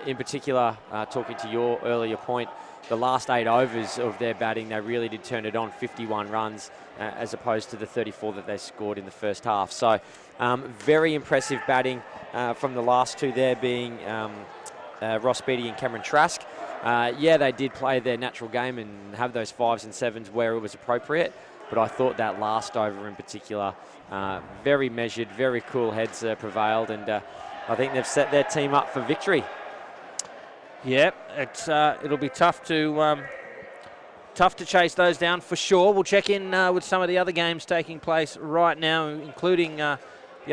In particular, talking to your earlier point, the last 8 overs of their batting, they really did turn it on, 51 runs, as opposed to the 34 that they scored in the first half. So very impressive batting from the last two there being Ross Beattie and Cameron Trask. Yeah, they did play their natural game and have those 5s and 7s where it was appropriate, but I thought that last over in particular, very measured, very cool heads prevailed, and I think they've set their team up for victory. Yeah, it'll be tough to chase those down for sure. We'll check in with some of the other games taking place right now, including the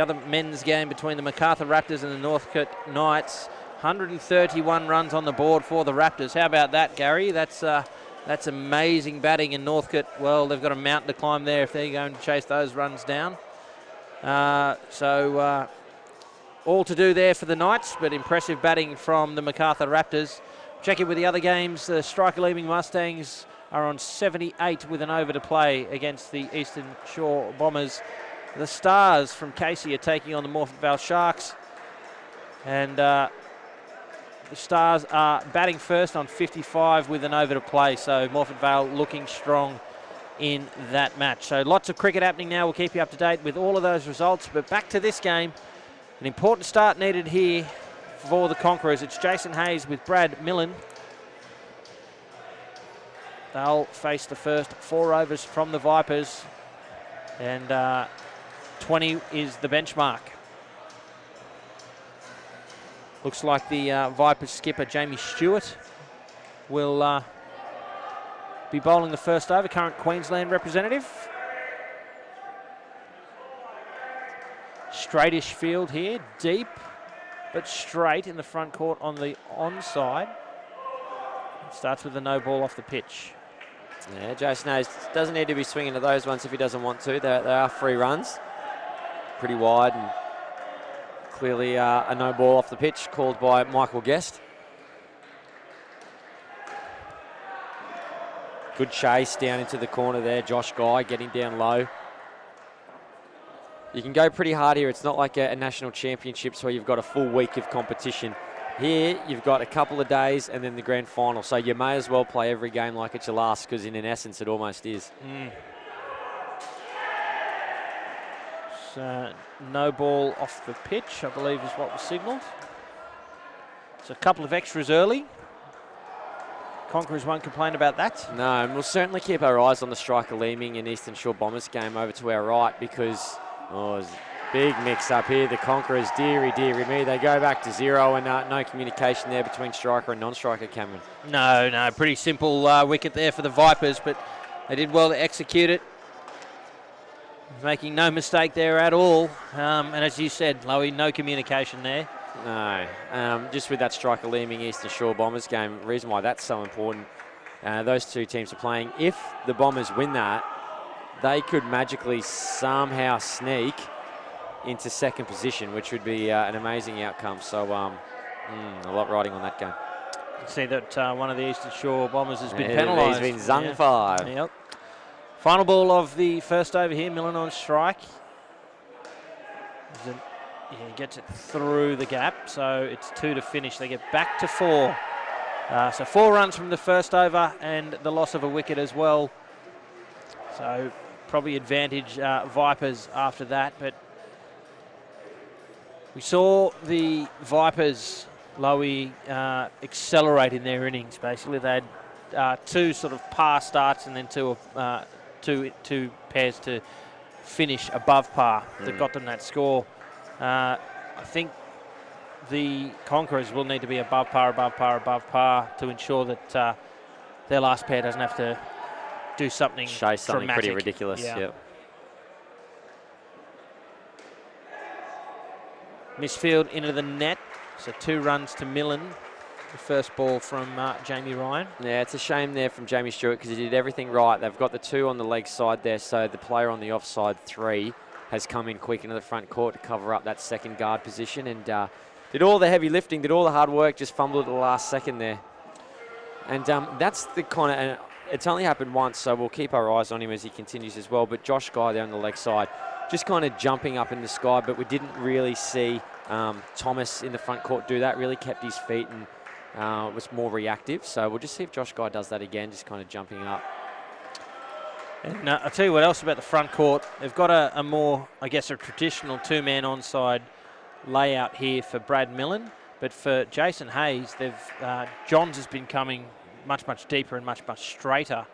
other men's game between the Macarthur Raptors and the Northcote Knights. 131 runs on the board for the Raptors. How about that, Gary? That's amazing batting in Northcote. Well, they've got a mountain to climb there if they're going to chase those runs down. All to do there for the Knights, but impressive batting from the Macarthur Raptors. Check it with the other games. The striker-leading Mustangs are on 78 with an over to play against the Eastern Shore Bombers. The Stars from Casey are taking on the Morphett Vale Sharks. And the Stars are batting first on 55 with an over to play. So Morphett Vale looking strong in that match. So lots of cricket happening now. We'll keep you up to date with all of those results. But back to this game. An important start needed here for the Conquerors. It's Jason Hayes with Brad Millen. They'll face the first 4 overs from the Vipers, and 20 is the benchmark. Looks like the Vipers skipper, Jamie Stewart, will be bowling the first over, current Queensland representative. Straightish field here, deep but straight in the front court on the onside. Starts with a no ball off the pitch. Yeah, Jason Hayes doesn't need to be swinging to those ones if he doesn't want to. They are free runs, pretty wide, and clearly a no ball off the pitch called by Michael Guest. Good chase down into the corner there. Josh Guy getting down low. You can go pretty hard here. It's not like a national championships where you've got a full week of competition. Here, you've got a couple of days and then the grand final. So you may as well play every game like it's your last, because in essence, it almost is. So no ball off the pitch, I believe is what was signalled. So a couple of extras early. Conquerors won't complain about that. No, and we'll certainly keep our eyes on the striker Leeming and Eastern Shore Bombers game over to our right, because there's a big mix up here. The Conquerors, dearie me, they go back to 0, and no communication there between striker and non-striker, Cameron. No, pretty simple wicket there for the Vipers, but they did well to execute it. Making no mistake there at all. And as you said, Lowy, no communication there. No, just with that striker Leeming Eastern Shore Bombers game, the reason why that's so important, those two teams are playing. If the Bombers win that, they could magically somehow sneak into second position, which would be an amazing outcome. So a lot riding on that game. You can see that one of the Eastern Shore Bombers has been penalised. He's been zung 5. Yep. Final ball of the first over here, Millen on strike. He gets it through the gap, so it's 2 to finish. They get back to 4. So 4 runs from the first over and the loss of a wicket as well. So probably advantage Vipers after that, but we saw the Vipers, Lowy, accelerate in their innings. Basically, they had 2 sort of par starts and then two pairs to finish above par that got them that score. I think the Conquerors will need to be above par to ensure that their last pair doesn't have to do something chase something dramatic. Pretty ridiculous. Yeah. Yep. Misfield into the net, so 2 runs to Millen. The first ball from Jamie Ryan. Yeah, it's a shame there from Jamie Stewart, because he did everything right. They've got the 2 on the leg side there, so the player on the offside 3 has come in quick into the front court to cover up that second guard position, and did all the heavy lifting, did all the hard work, just fumbled at the last second there. And that's the kind of it's only happened once, so we'll keep our eyes on him as he continues as well. But Josh Guy there on the leg side, just kind of jumping up in the sky, but we didn't really see Thomas in the front court do that, really kept his feet and was more reactive. So we'll just see if Josh Guy does that again, just kind of jumping up. And I'll tell you what else about the front court. They've got a more, I guess, a traditional two-man onside layout here for Brad Millen. But for Jason Hayes, Johns has been coming much, much deeper and much, much straighter.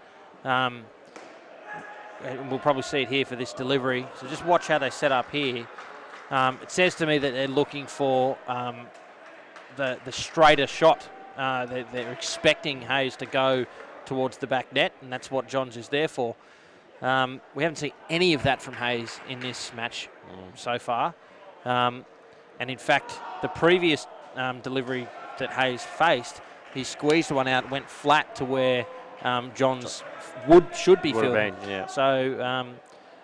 And we'll probably see it here for this delivery. So just watch how they set up here. It says to me that they're looking for the straighter shot. They're expecting Hayes to go towards the back net, and that's what Johns is there for. We haven't seen any of that from Hayes in this match so far. And in fact, the previous delivery that Hayes faced, he squeezed one out, went flat to where Johns should be fielding. Yeah. So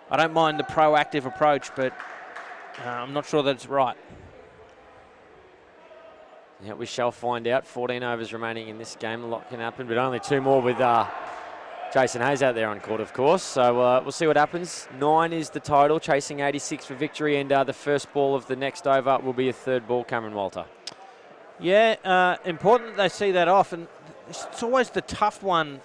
I don't mind the proactive approach, but I'm not sure that it's right. Yeah, we shall find out. 14 overs remaining in this game. A lot can happen, but only 2 more with Jason Hayes out there on court, of course. So we'll see what happens. 9 is the total, chasing 86 for victory, and the first ball of the next over will be a third ball, Cameron Walter. Yeah, important that they see that off, and it's always the tough one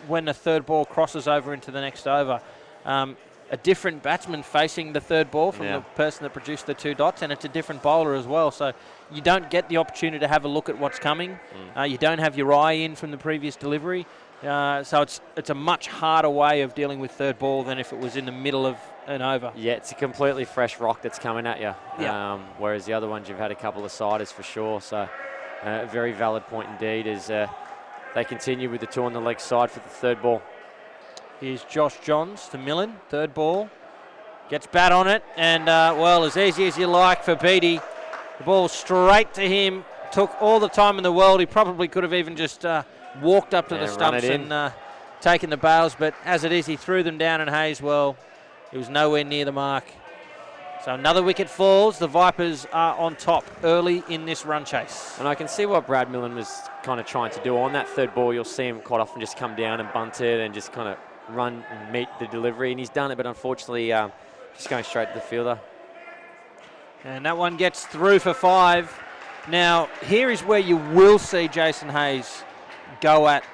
when the third ball crosses over into the next over. A different batsman facing the third ball from the person that produced the 2 dots, and it's a different bowler as well. So you don't get the opportunity to have a look at what's coming. You don't have your eye in from the previous delivery. So it's a much harder way of dealing with third ball than if it was in the middle of an over. Yeah, it's a completely fresh rock that's coming at you. Yeah. Whereas the other ones, you've had a couple of siders for sure. So a very valid point indeed as they continue with the 2 on the leg side for the third ball. Here's Josh Johns to Millen, third ball. Gets bat on it, and well, as easy as you like for Beattie. The ball straight to him. Took all the time in the world. He probably could have even just walked up to the stumps and taken the bails, but as it is, he threw them down, and Hayes, well, it was nowhere near the mark. So another wicket falls. The Vipers are on top early in this run chase. And I can see what Brad Millen was kind of trying to do on that third ball. You'll see him quite often just come down and bunt it and just kind of run and meet the delivery, and he's done it, but unfortunately just going straight to the fielder. And that one gets through for 5. Now, here is where you will see Jason Hayes go at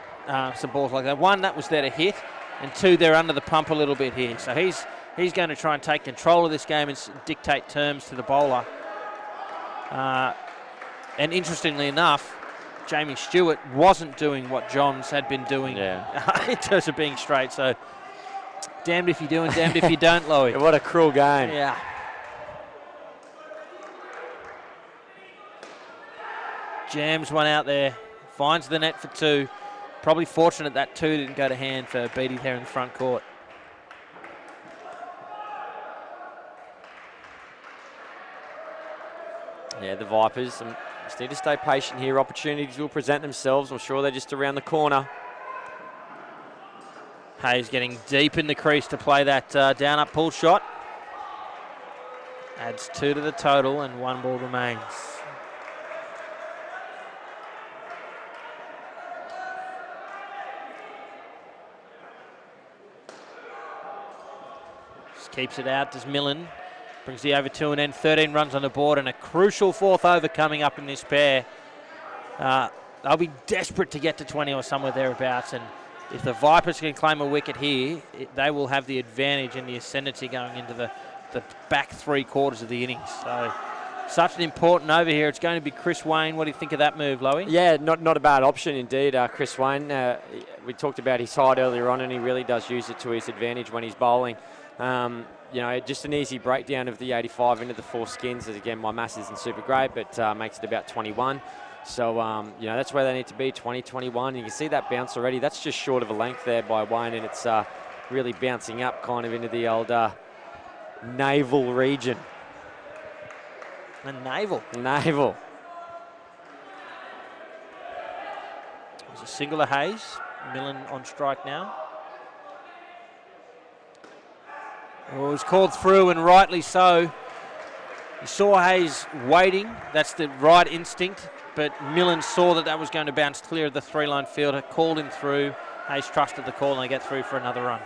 some balls like that. 1, that was there to hit, and 2, they're under the pump a little bit here. So he's going to try and take control of this game and dictate terms to the bowler. And interestingly enough, Jamie Stewart wasn't doing what Johns had been doing in terms of being straight. So damned if you do and damned if you don't, Lowy. What a cruel game. Yeah. Jams one out there. Finds the net for 2. Probably fortunate that 2 didn't go to hand for Beattie there in the front court. Yeah, the Vipers just need to stay patient here. Opportunities will present themselves. I'm sure they're just around the corner. Hayes getting deep in the crease to play that down-up pull shot. Adds 2 to the total, and 1 ball remains. Just keeps it out, does Millen. Brings the over 2 and then 13 runs on the board, and a crucial 4th over coming up in this pair. They'll be desperate to get to 20 or somewhere thereabouts, and if the Vipers can claim a wicket here, they will have the advantage and the ascendancy going into the back 3 quarters of the innings. So such an important over here. It's going to be Chris Wayne. What do you think of that move, Lowy? Yeah, not a bad option indeed. Chris Wayne, we talked about his height earlier on, and he really does use it to his advantage when he's bowling. You know, just an easy breakdown of the 85 into the 4 skins. As again, my mass isn't super great, but makes it about 21. So, you know, that's where they need to be, 20, 21. You can see that bounce already. That's just short of a length there by Wayne, and it's really bouncing up kind of into the old navel region. The navel. Navel. There's a single to Hayes. Millen on strike now. Oh, it was called through, and rightly so. You saw Hayes waiting. That's the right instinct. But Millen saw that was going to bounce clear of the 3-line fielder, called him through, Hayes trusted the call and they get through for another run.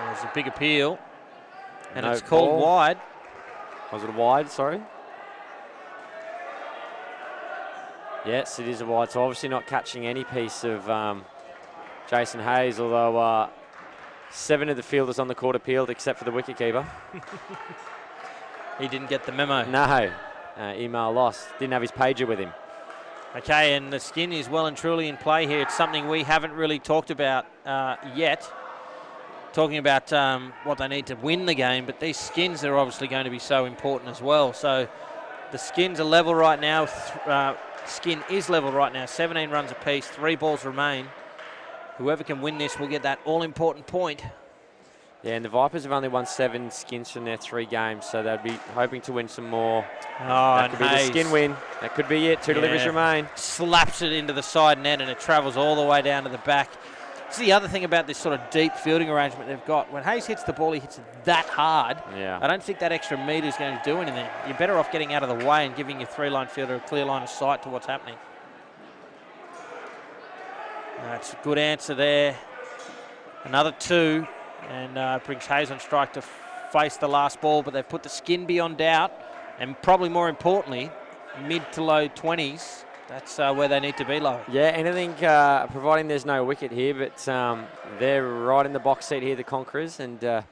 There's a big appeal, and No it's called ball. wide. Was it a wide? Sorry. Yes, it is a wide. So obviously not catching any piece of Jason Hayes, although 7 of the fielders on the court appealed except for the wicketkeeper. He didn't get the memo. No. Email lost. Didn't have his pager with him. Okay, and the skin is well and truly in play here. It's something we haven't really talked about yet. Talking about what they need to win the game, but these skins are obviously going to be so important as well. So the skins are level right now. Skin is level right now. 17 runs apiece. 3 balls remain. Whoever can win this will get that all-important point. Yeah, and the Vipers have only won 7 skins from their 3 games, so they'd be hoping to win some more. Oh, that and could be the skin win. That could be it. 2 deliveries remain. Slaps it into the side net and it travels all the way down to the back. It's the other thing about this sort of deep fielding arrangement they've got. When Hayes hits the ball, he hits it that hard. Yeah. I don't think that extra metre is going to do anything. You're better off getting out of the way and giving your 3-line fielder a clear line of sight to what's happening. That's a good answer there. Another 2, and brings Hayes on strike to face the last ball, but they've put the skin beyond doubt, and probably more importantly, mid to low 20s. That's where they need to be, low. Yeah, anything, providing there's no wicket here, but they're right in the box seat here, the Conquerors, and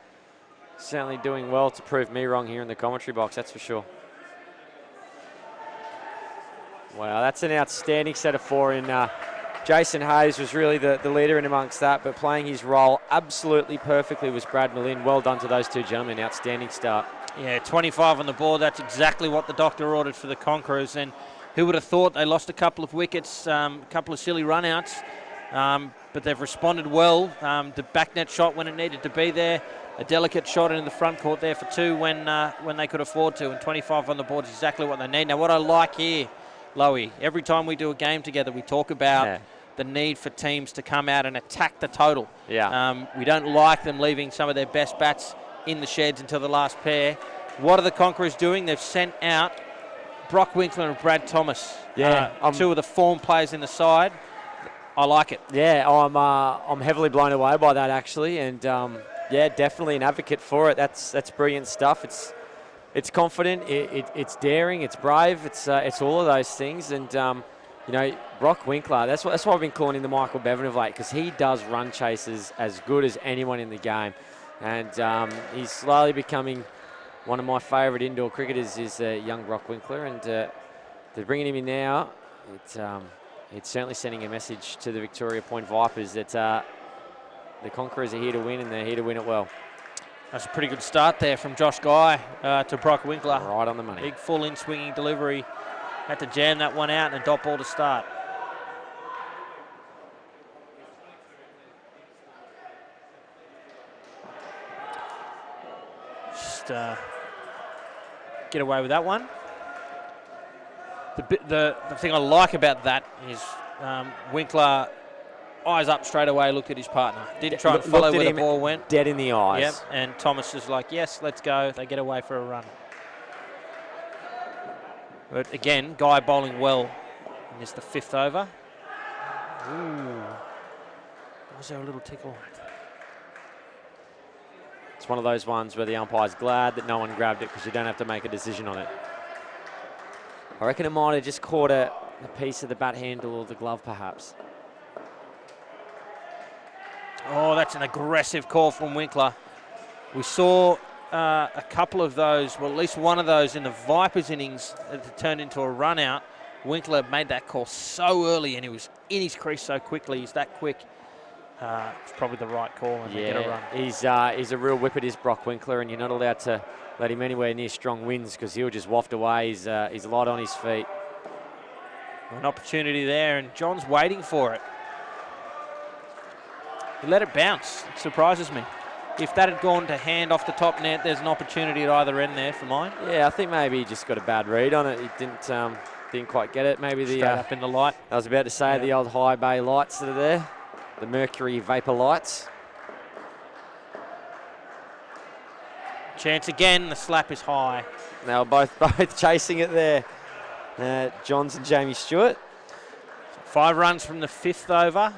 certainly doing well to prove me wrong here in the commentary box, that's for sure. Wow, that's an outstanding set of 4 in. Jason Hayes was really the leader in amongst that, but playing his role absolutely perfectly was Brad Mullin. Well done to those 2 gentlemen. Outstanding start. Yeah, 25 on the board. That's exactly what the doctor ordered for the Conquerors. And who would have thought? They lost a couple of wickets, a couple of silly run-outs, but they've responded well. The back net shot when it needed to be there. A delicate shot in the front court there for 2 when they could afford to. And 25 on the board is exactly what they need. Now, what I like here, Lowy, every time we do a game together, we talk about the need for teams to come out and attack the total. Yeah. We don't like them leaving some of their best bats in the sheds until the last pair. What are the Conquerors doing? They've sent out Brock Winkler and Brad Thomas. Yeah. 2 of the form players in the side. I like it. Yeah, I'm heavily blown away by that, actually, and yeah, definitely an advocate for it. That's brilliant stuff. It's confident, it's daring, it's brave, it's all of those things, and you know, Brock Winkler, that's why I've been calling him the Michael Bevan of late, because he does run chases as good as anyone in the game. And he's slowly becoming one of my favourite indoor cricketers is young Brock Winkler. And they're bringing him in now. It's certainly sending a message to the Victoria Point Vipers that the Conquerors are here to win, and they're here to win it well. That's a pretty good start there from Josh Guy to Brock Winkler. Right on the money. Big full in swinging delivery. Had to jam that one out and a dot ball to start. Just get away with that one. The thing I like about that is Winkler, eyes up straight away, looked at his partner. Didn't try and follow where the ball went. Dead in the eyes. Yep, and Thomas is like, yes, let's go. They get away for a run. But again, Guy bowling well. And it's the 5th over. Ooh. Was there a little tickle? It's one of those ones where the umpire's glad that no one grabbed it because you don't have to make a decision on it. I reckon it might have just caught a piece of the bat handle or the glove, perhaps. Oh, that's an aggressive call from Winkler. We saw a couple of those, well, at least one of those in the Vipers innings that turned into a run out. Winkler made that call so early and he was in his crease so quickly. He's that quick. It's probably the right call and they get a run. He's a real whippet, is Brock Winkler, and you're not allowed to let him anywhere near strong winds because he'll just waft away. He's light on his feet. An opportunity there, and John's waiting for it. He let it bounce. It surprises me. If that had gone to hand off the top net, there's an opportunity at either end there for mine. Yeah, I think maybe he just got a bad read on it. He didn't quite get it. Maybe straight up in the light. I was about to say the old high bay lights that are there, the mercury vapor lights. chance again. The slap is high. Now both chasing it there. Johns and Jamie Stewart. 5 runs from the 5th over.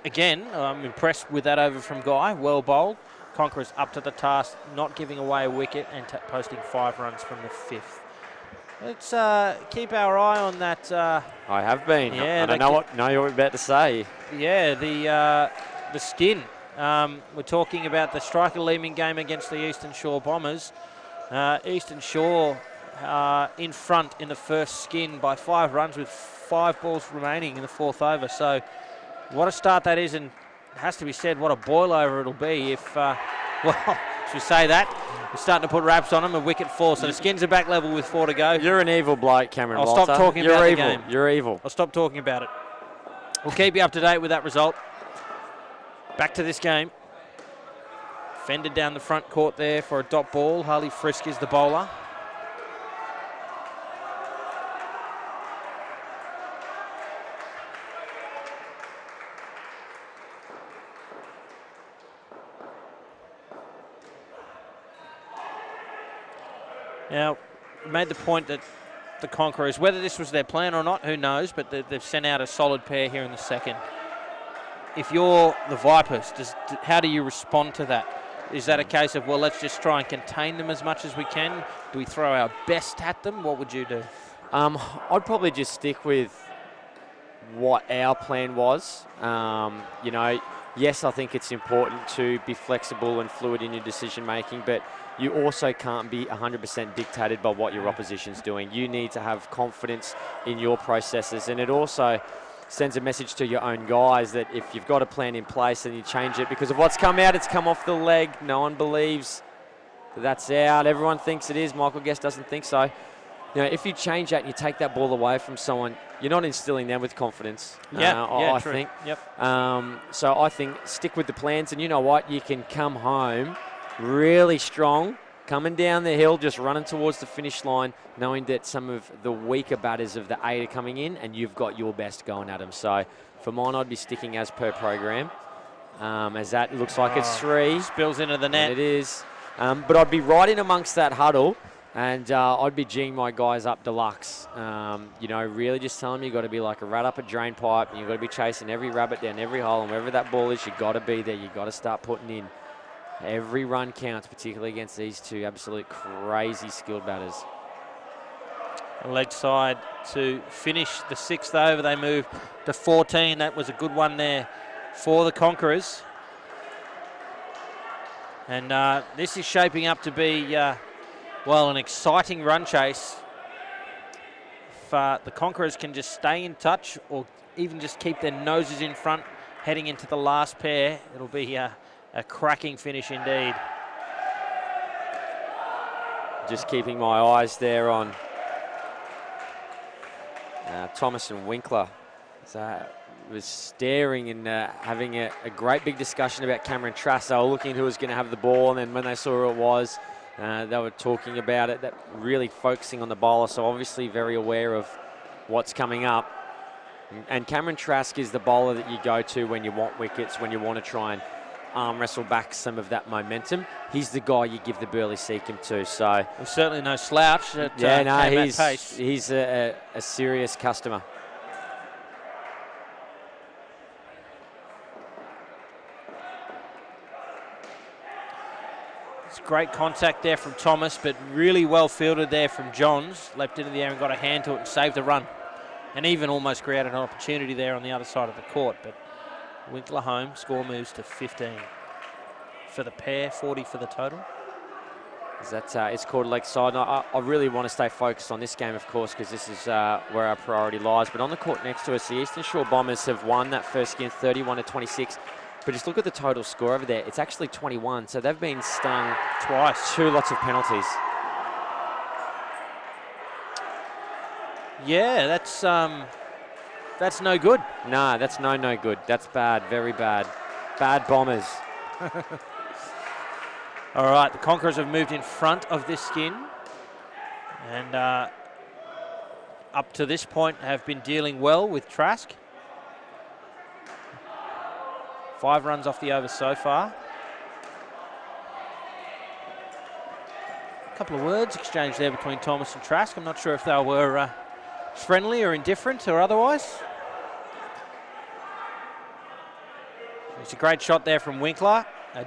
Again, I'm impressed with that over from Guy. Well bowled. Conquerors up to the task, not giving away a wicket and posting 5 runs from the 5th. Let's keep our eye on that. I have been. Yeah, I know what you're about to say. Yeah, the skin. We're talking about the striker leaving game against the Eastern Shore Bombers. Eastern Shore in front in the first skin by 5 runs with 5 balls remaining in the 4th over. So what a start that is, and it has to be said, what a boil over it'll be if, well, should we say that? We're starting to put wraps on them, a wicket fall. So the skins are back level with 4 to go. You're an evil bloke, Cameron I'll Walter. stop talking about the game. You're evil. I'll stop talking about it. We'll keep you up to date with that result. Back to this game. Fended down the front court there for a dot ball. Harley Frisk is the bowler. Now, made the point that the Conquerors, whether this was their plan or not, who knows, but they've sent out a solid pair here in the second. If you're the Vipers, how do you respond to that? Is that a case of, well, let's just try and contain them as much as we can? Do we throw our best at them? What would you do? I'd probably just stick with what our plan was. You know, yes, I think it's important to be flexible and fluid in your decision making, but you also can't be 100% dictated by what your opposition's doing. You need to have confidence in your processes, and it also sends a message to your own guys that if you've got a plan in place and you change it because of what's come out, it's come off the leg, no one believes that's out. Everyone thinks it is. Michael Guest doesn't think so. You know, if you change that and you take that ball away from someone, you're not instilling them with confidence. I true. think. Yep. So I think stick with the plans, and you know what? You can come home really strong, coming down the hill, just running towards the finish line, knowing that some of the weaker batters of the 8 are coming in, and you've got your best going at them. So for mine, I'd be sticking as per program, as that looks like it's 3. Spills into the net. And it is. But I'd be right in amongst that huddle, and I'd be G'ing my guys up deluxe. You know, really just telling them you've got to be like a rat up a drain pipe, and you've got to be chasing every rabbit down every hole, and wherever that ball is, you've got to be there. You've got to start putting in. Every run counts, particularly against these 2 absolute crazy skilled batters. Leg side to finish the 6th over. They move to 14. That was a good one there for the Conquerors. And this is shaping up to be, well, an exciting run chase. If the Conquerors can just stay in touch or even just keep their noses in front heading into the last pair, it'll be a cracking finish indeed. Just keeping my eyes there on Thomas and Winkler. Was staring and having a great big discussion about Cameron Trask. They were looking at who was going to have the ball, and then when they saw who it was, they were talking about it, that really focusing on the bowler, so obviously very aware of what's coming up. And Cameron Trask is the bowler that you go to when you want wickets, when you want to try and arm wrestle back some of that momentum. He's the guy you give the Burley Seacombe to. So certainly no slouch. At, he's a serious customer. It's great contact there from Thomas, but really well fielded there from Johns. Leapt into the air and got a hand to it and saved the run. And even almost created an opportunity there on the other side of the court. But Winkler home, score moves to 15 for the pair, 40 for the total. It's called leg side. I really want to stay focused on this game, of course, because this is where our priority lies. But on the court next to us, the Eastern Shore Bombers have won that first game 31-26. But just look at the total score over there. It's actually 21. So they've been stung twice. 2 lots of penalties. Yeah, that's no good. No, that's no good. That's bad, very bad. Bad Bombers. All right, the Conquerors have moved in front of this skin. And up to this point have been dealing well with Trask. 5 runs off the over so far. A couple of words exchanged there between Thomas and Trask. I'm not sure if they were friendly or indifferent or otherwise. It's a great shot there from Winkler.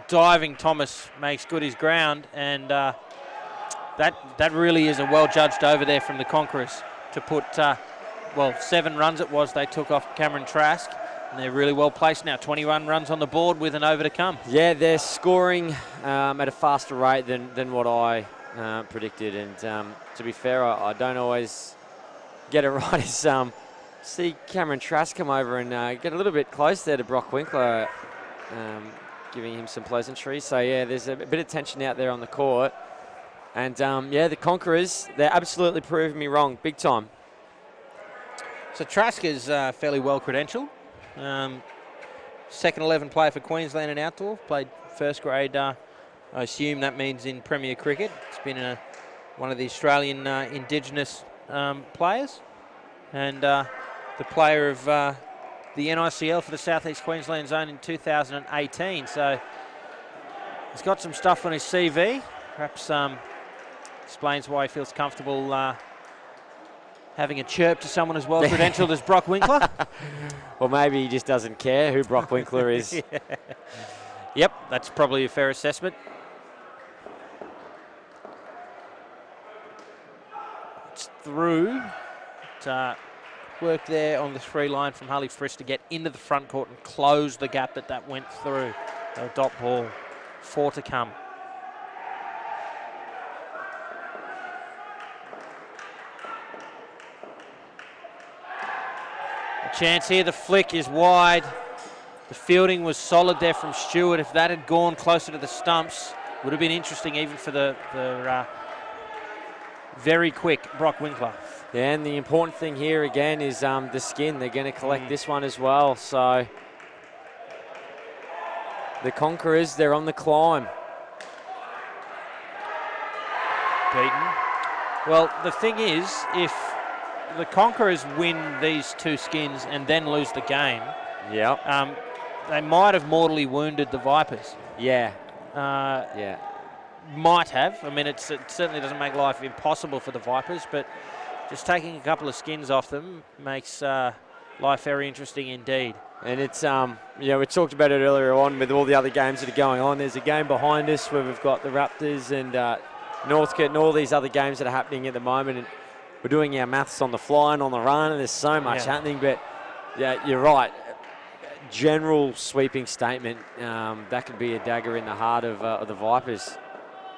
Diving Thomas makes good his ground, and that really is a well-judged over there from the Conquerors to put, 7 runs it was they took off Cameron Trask, and they're really well placed now. 21 runs on the board with an over to come. Yeah, they're scoring at a faster rate than what I predicted, and to be fair, I don't always get it right as see Cameron Trask come over and get a little bit close there to Brock Winkler, giving him some pleasantries. So yeah, there's a bit of tension out there on the court. And the Conquerors, they're absolutely proving me wrong, big time. So Trask is fairly well credentialed. Second 11 player for Queensland and outdoor. Played first grade, I assume that means in Premier Cricket. It's been one of the Australian Indigenous players. And the player of the NICL for the South East Queensland zone in 2018. So he's got some stuff on his CV. Perhaps explains why he feels comfortable having a chirp to someone as well credentialed as Brock Winkler. Or maybe he just doesn't care who Brock Winkler is. Yeah. Yep, that's probably a fair assessment. It's through. Work there on the 3 line from Harley Frisch to get into the front court and close the gap that went through. A dot ball. 4 to come. Chance here, the flick is wide. The fielding was solid there from Stewart. If that had gone closer to the stumps, would have been interesting even for the very quick Brock Winkler. Yeah, and the important thing here again is the skin. They're going to collect this one as well. So the Conquerors, they're on the climb. Beaten. Well, the thing is, if the Conquerors win these 2 skins and then lose the game, they might have mortally wounded the Vipers. Yeah. Might have. I mean, it certainly doesn't make life impossible for the Vipers, but just taking a couple of skins off them makes life very interesting indeed. And it's, we talked about it earlier on with all the other games that are going on. There's a game behind us where we've got the Raptors and Northcote and all these other games that are happening at the moment. And we're doing our maths on the fly and on the run, and there's so much happening. But, yeah, you're right. General sweeping statement, that could be a dagger in the heart of the Vipers.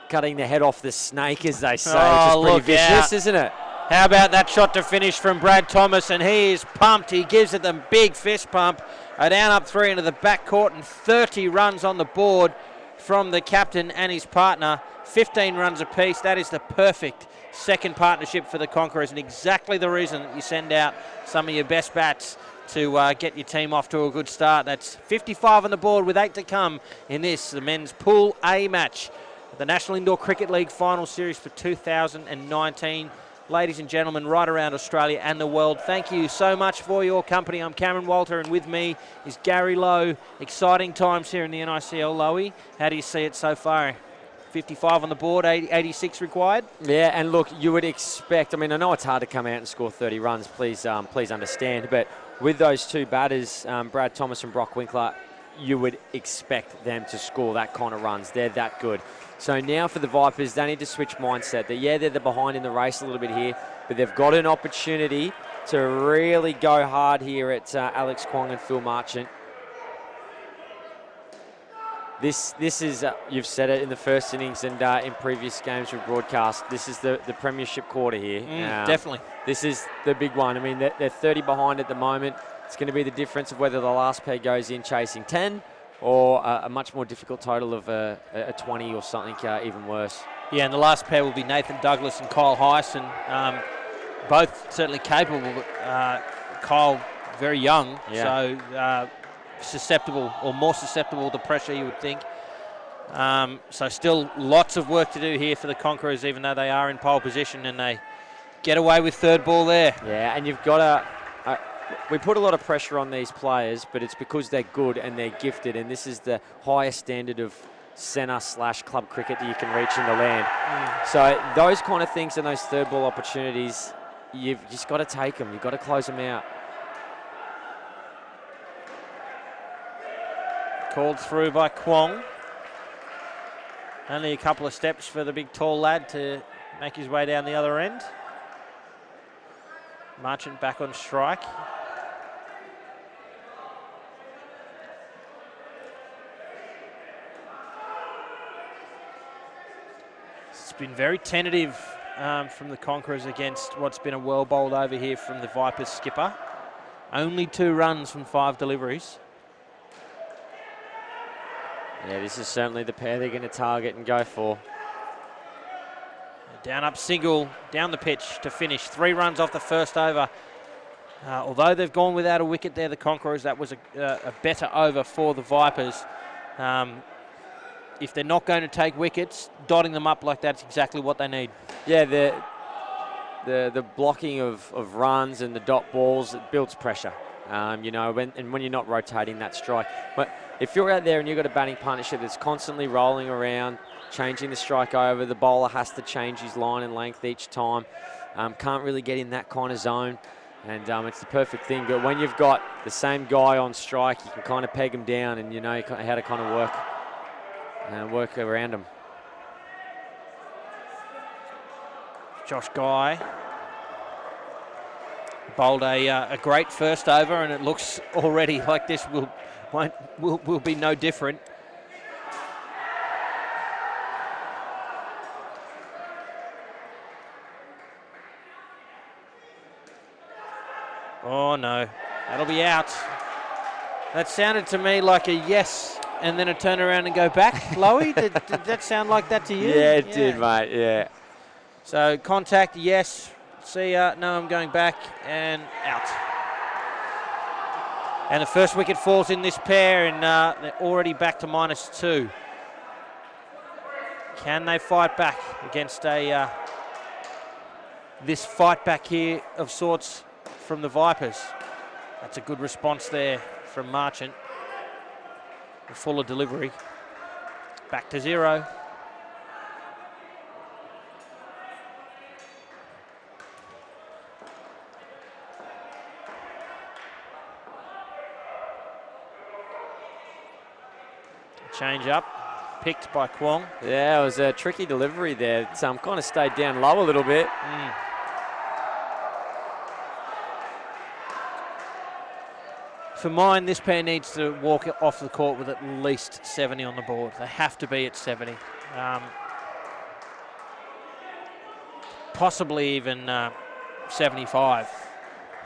Cutting the head off the snake, as they say, which is pretty vicious, isn't it? How about that shot to finish from Brad Thomas, and he is pumped. He gives it the big fist pump. Down up 3 into the backcourt, and 30 runs on the board from the captain and his partner. 15 runs apiece. That is the perfect second partnership for the Conquerors, and exactly the reason that you send out some of your best bats to get your team off to a good start. That's 55 on the board with 8 to come in the men's Pool A match. The National Indoor Cricket League Final Series for 2019. Ladies and gentlemen, right around Australia and the world, thank you so much for your company. I'm Cameron Walter, and with me is Gary Lowe. Exciting times here in the NICL, Lowy. How do you see it so far? 55 on the board, 86 required. Yeah, and look, you would expect, I mean, I know it's hard to come out and score 30 runs, please understand, but with those 2 batters, Brad Thomas and Brock Winkler, you would expect them to score that kind of runs. They're that good. So now for the Vipers, they need to switch mindset. They're behind in the race a little bit here, but they've got an opportunity to really go hard here at Alex Kwong and Phil Marchant. This is, you've said it in the first innings and in previous games we broadcast, this is the premiership quarter here. Definitely. This is the big one. I mean, they're 30 behind at the moment. It's going to be the difference of whether the last pair goes in chasing 10 or a much more difficult total of a 20 or something even worse. Yeah, and the last pair will be Nathan Douglas and Kyle Hyson. Both certainly capable, but Kyle very young, so susceptible, or more susceptible to pressure, you would think. So still lots of work to do here for the Conquerors, even though they are in pole position and they get away with 3rd ball there. Yeah, and you've got to... we put a lot of pressure on these players, but it's because they're good and they're gifted, and this is the highest standard of centre/club cricket that you can reach in the land. So those kind of things and those third ball opportunities, you've just got to take them. You've got to close them out. Called through by Kwong. Only a couple of steps for the big tall lad to make his way down the other end. Marchant back on strike. It's been very tentative from the Conquerors against what's been a well bowled over here from the Vipers skipper. Only 2 runs from 5 deliveries. Yeah, this is certainly the pair they're going to target and go for. Down up single, down the pitch to finish. 3 runs off the first over. Although they've gone without a wicket there, the Conquerors, that was a better over for the Vipers. If they're not going to take wickets, dotting them up like that's exactly what they need. Yeah, the blocking of runs and the dot balls, it builds pressure. You know, when you're not rotating that strike. But if you're out there and you've got a batting partnership that's constantly rolling around, changing the strike over, the bowler has to change his line and length each time. Can't really get in that kind of zone. And it's the perfect thing. But when you've got the same guy on strike, you can kind of peg him down and you know how to kind of work around him. Josh Guy bowled a great first over, and it looks already like this will be no different. Oh no, that'll be out. That sounded to me like a yes and then a turn around and go back. Lowy, did that sound like that to you? Yeah, it did, mate, yeah. So contact, yes. See ya, no, I'm going back and out. And the first wicket falls in this pair, and they're already back to -2. Can they fight back against this fight back here of sorts from the Vipers? That's a good response there from Marchant. A fuller delivery. Back to 0. Change up, picked by Kwong. Yeah, it was a tricky delivery there. It's kind of stayed down low a little bit. For mine, this pair needs to walk off the court with at least 70 on the board. They have to be at 70. Possibly even 75.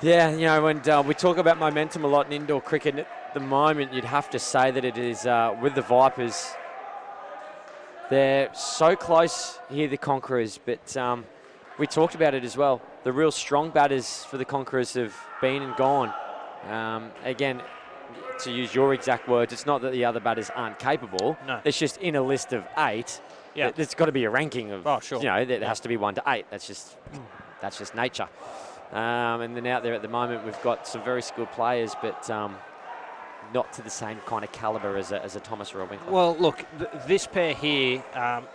Yeah, you know, when we talk about momentum a lot in indoor cricket, at the moment you'd have to say that it is with the Vipers. They're so close here, the Conquerors, but we talked about it as well. The real strong batters for the Conquerors have been and gone. Again, to use your exact words, it's not that the other batters aren't capable. No. It's just in a list of 8. Yeah. There's got to be a ranking of, sure. You know, there has to be 1 to 8. That's just nature. And then out there at the moment, we've got some very skilled players, but not to the same kind of calibre as a Thomas or a Winkler. Well, look, this pair here,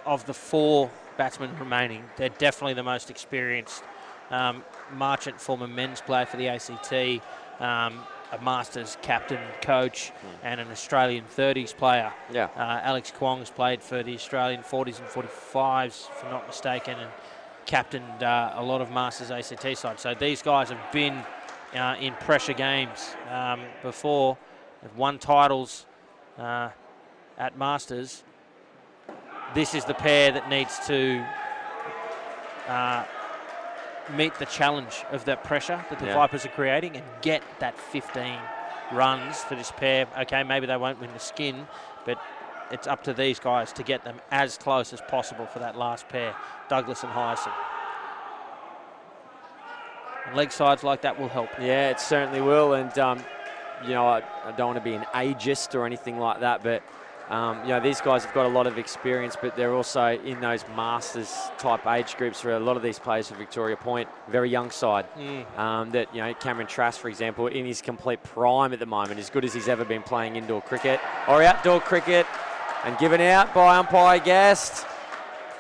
of the 4 batsmen remaining, they're definitely the most experienced. Marchant, former men's player for the ACT, a Masters captain, coach, and an Australian 30s player. Yeah. Alex Kwong's played for the Australian 40s and 45s, if I'm not mistaken, and captained a lot of Masters ACT sides. So these guys have been in pressure games before. They've won titles at Masters. This is the pair that needs to meet the challenge of that pressure that the Vipers are creating and get that 15 runs for this pair. Okay, maybe they won't win the skin, but it's up to these guys to get them as close as possible for that last pair, Douglas and Hyson. And leg sides like that will help. Yeah, it certainly will. And, you know, I don't want to be an ageist or anything like that, but, you know, these guys have got a lot of experience, but they're also in those Masters type age groups for a lot of these players for Victoria Point, very young side. That, you know, Cameron Trask, for example, in his complete prime at the moment, as good as he's ever been playing indoor cricket or outdoor cricket. And given out by umpire Guest.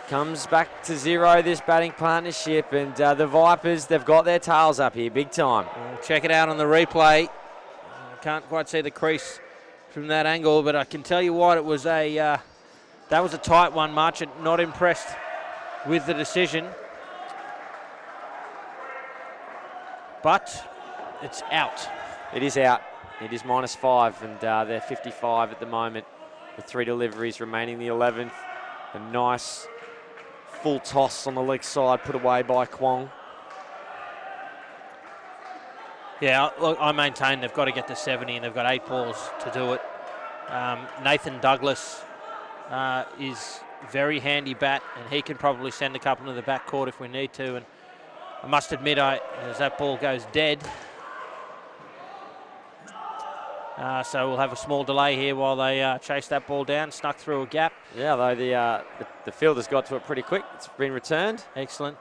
Comes back to 0, this batting partnership. And the Vipers, they've got their tails up here big time. We'll check it out on the replay. I can't quite see the crease from that angle, but I can tell you what, it was that was a tight one. Marchant not impressed with the decision. But it's out. It is out. It is -5, and they're 55 at the moment with 3 deliveries remaining the 11th. A nice full toss on the leg side put away by Kwong. Yeah, look, I maintain they've got to get to 70, and they've got 8 balls to do it. Nathan Douglas is very handy bat, and he can probably send a couple to the back court if we need to. And I must admit, as that ball goes dead, so we'll have a small delay here while they chase that ball down, snuck through a gap. Yeah, though the fielder's got to it pretty quick. It's been returned. Excellent.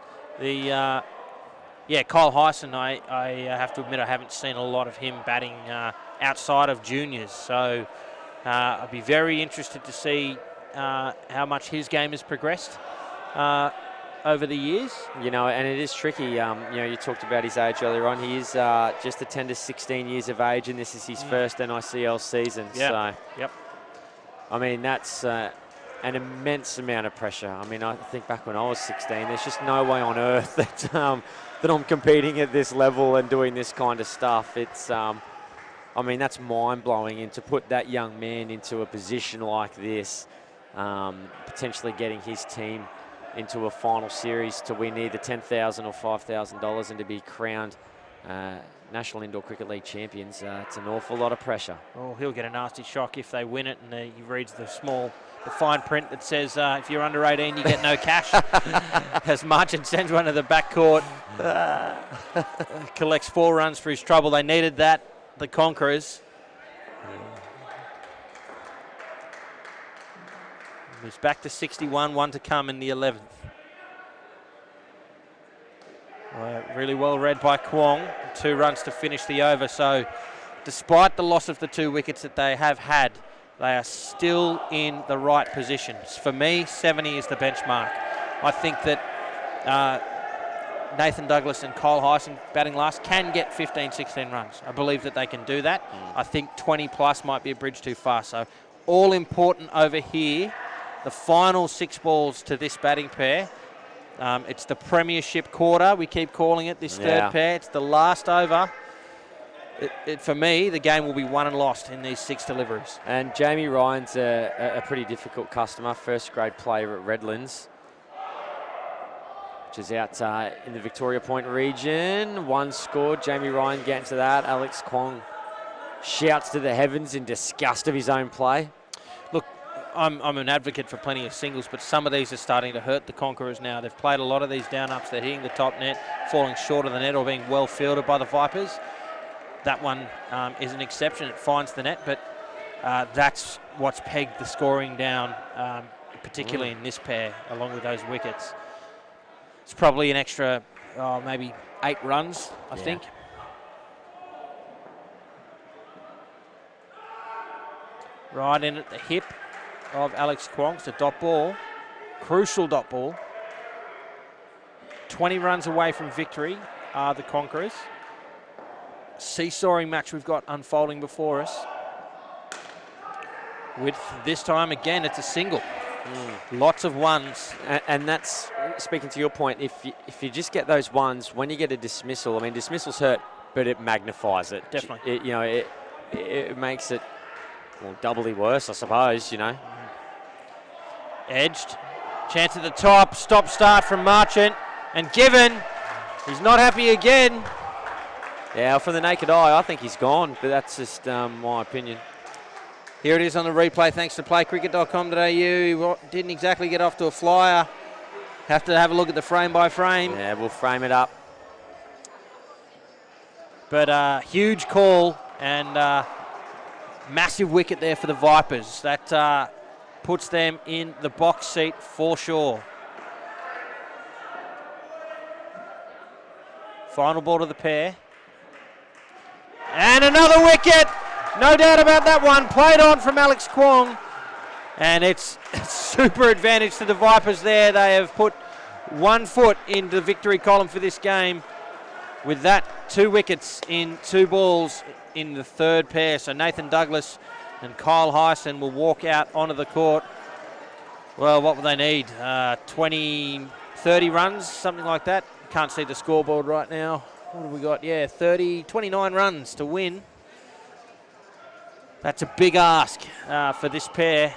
Kyle Hyson, I have to admit I haven't seen a lot of him batting outside of juniors, so I'd be very interested to see how much his game has progressed over the years. You know, and it is tricky. You talked about his age earlier on. He is just 10 to 16 years of age, and this is his first NICL season. Yep. So, yep. I mean, that's an immense amount of pressure. I mean, I think back when I was 16, there's just no way on earth that that I'm competing at this level and doing this kind of stuff. It's, I mean, that's mind-blowing, and to put that young man into a position like this, potentially getting his team into a final series to win either $10,000 or $5,000 and to be crowned National Indoor Cricket League champions, it's an awful lot of pressure. Oh, he'll get a nasty shock if they win it, and he reads the fine print that says if you're under 18 you get no cash. As Marchant sends one to the back court, collects 4 runs for his trouble. They needed that, the Conquerors. Moves back to 61, 1 to come in the 11th. Really well read by Kwong. 2 runs to finish the over. So despite the loss of the 2 wickets that they have had, they are still in the right positions. For me, 70 is the benchmark. I think that Nathan Douglas and Kyle Hyson batting last can get 15, 16 runs. I believe that they can do that. I think 20 plus might be a bridge too far. So all important over here. The final 6 balls to this batting pair. It's the premiership quarter, we keep calling it, this third pair. It's the last over. For me, the game will be won and lost in these 6 deliveries. And Jamie Ryan's a pretty difficult customer, first grade player at Redlands, which is out in the Victoria Point region. 1 scored, Jamie Ryan getting to that. Alex Kwong shouts to the heavens in disgust of his own play. Look, I'm an advocate for plenty of singles, but some of these are starting to hurt the Conquerors now. They've played a lot of these down-ups. They're hitting the top net, falling short of the net or being well fielded by the Vipers. That one is an exception. It finds the net, but that's what's pegged the scoring down, particularly in this pair, along with those wickets. It's probably an extra, maybe 8 runs, I think. Right in at the hip of Alex Kwong. It's a dot ball, crucial dot ball. 20 runs away from victory are the Conquerors. Seesawing match we've got unfolding before us. With this time, again, it's a single. Lots of ones. And that's, speaking to your point, if you just get those ones, when you get a dismissal, I mean, dismissals hurt, but it magnifies it. Definitely. It makes it, well, doubly worse, I suppose, Edged. Chance at the top. Stop start from Marchant. And given. He's not happy again. Yeah, from the naked eye, I think he's gone, but that's just my opinion. Here it is on the replay, thanks to playcricket.com.au. He didn't exactly get off to a flyer. Have to have a look at the frame by frame. Yeah, we'll frame it up. But huge call and massive wicket there for the Vipers. That puts them in the box seat for sure. Final ball to the pair. And another wicket. No doubt about that one. Played on from Alex Kwong. And it's super advantage to the Vipers there. They have put 1 foot into the victory column for this game. With that, 2 wickets in 2 balls in the third pair. So Nathan Douglas and Kyle Hyson will walk out onto the court. Well, what will they need? 20, 30 runs, something like that. Can't see the scoreboard right now. What have we got? Yeah, 29 runs to win. That's a big ask for this pair.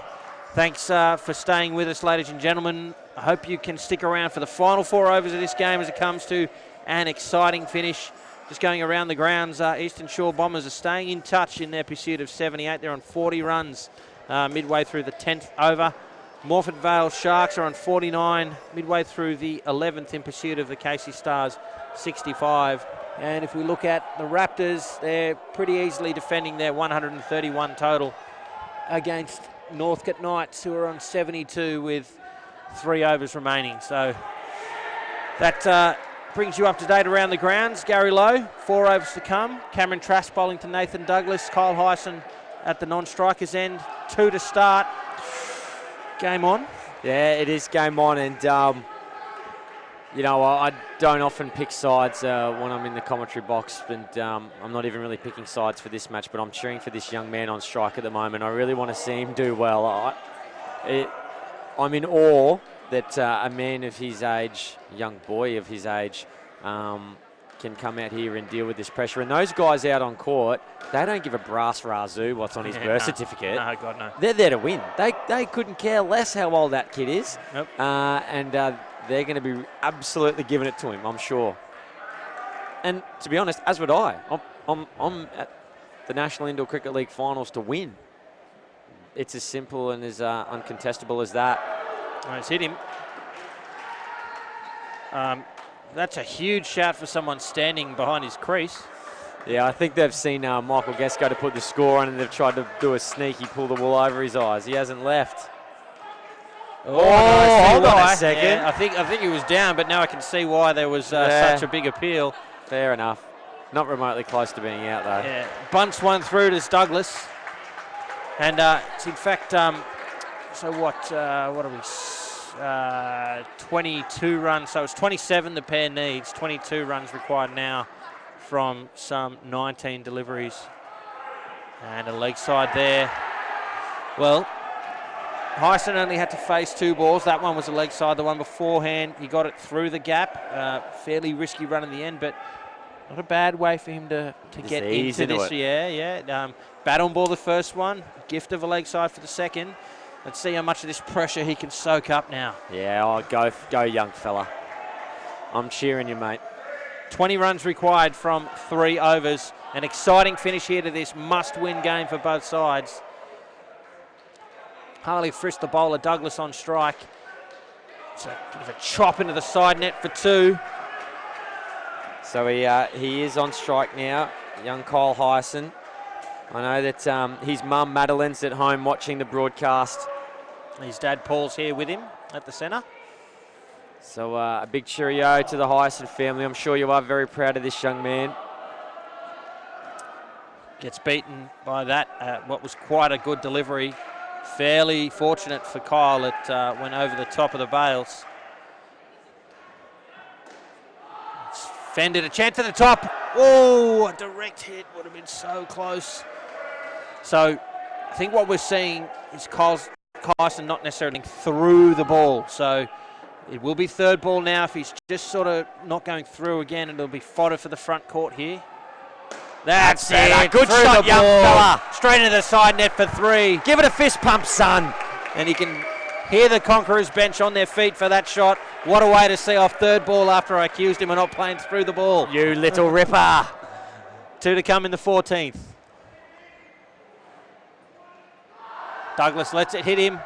Thanks for staying with us, ladies and gentlemen. I hope you can stick around for the final 4 overs of this game as it comes to an exciting finish. Just going around the grounds, Eastern Shore Bombers are staying in touch in their pursuit of 78. They're on 40 runs midway through the 10th over. Morford Vale Sharks are on 49 midway through the 11th in pursuit of the Casey Stars 65. And if we look at the Raptors, they're pretty easily defending their 131 total against Northcote Knights, who are on 72 with 3 overs remaining. So that brings you up to date around the grounds. Gary Lowe, 4 overs to come. Cameron Trask bowling to Nathan Douglas. Kyle Hyson at the non-strikers end. 2 to start. Game on. Yeah, it is game on, and you know, I don't often pick sides when I'm in the commentary box, and I'm not even really picking sides for this match, but I'm cheering for this young man on strike at the moment. I really want to see him do well. I'm in awe that a man of his age, a young boy of his age, can come out here and deal with this pressure. And those guys out on court, they don't give a brass razoo what's on his birth certificate. No, God, no. They're there to win. They couldn't care less how old that kid is. Nope. And they're going to be absolutely giving it to him, I'm sure. And to be honest, as would I. I'm at the National Indoor Cricket League finals to win. It's as simple and as uncontestable as that. Oh, it's hit him. That's a huge shout for someone standing behind his crease. Yeah, I think they've seen Michael Gesco to put the score on, and they've tried to do a sneaky pull the wool over his eyes. He hasn't left. Hold on a second. Yeah, I think he was down, but now I can see why there was such a big appeal. Fair enough. Not remotely close to being out, though. Yeah, bunts one through to Douglas. And it's in fact, so what are we? 22 runs. So it's 27 the pair needs. 22 runs required now from some 19 deliveries. And a leg side there. Well, Hyson only had to face 2 balls. That one was a leg side. The one beforehand, he got it through the gap. Fairly risky run in the end, but not a bad way for him to get into this. Yeah. Bat on ball the first one. Gift of a leg side for the second. Let's see how much of this pressure he can soak up now. Yeah, go young fella. I'm cheering you, mate. 20 runs required from 3 overs. An exciting finish here to this must-win game for both sides. Harley Frist, the bowler, Douglas on strike. It's a bit of a chop into the side net for 2. So he is on strike now, young Kyle Hyson. I know that his mum Madeline's at home watching the broadcast. His dad Paul's here with him at the centre. So a big cheerio to the Hyson family. I'm sure you are very proud of this young man. Gets beaten by that. What was quite a good delivery. Fairly fortunate for Kyle. It went over the top of the bails. It's fended, a chance at the top. Oh, a direct hit would have been so close. So I think what we're seeing is Kyson not necessarily through the ball. So it will be 3rd ball now. If he's just sort of not going through again, it'll be fodder for the front court here. That's it. Good through shot, the young ball. fella. Straight into the side net for 3. Give it a fist pump, son. And you can hear the Conquerors bench on their feet for that shot. What a way to see off 3rd ball after I accused him of not playing through the ball. You little ripper. 2 to come in the 14th. Douglas lets it hit him.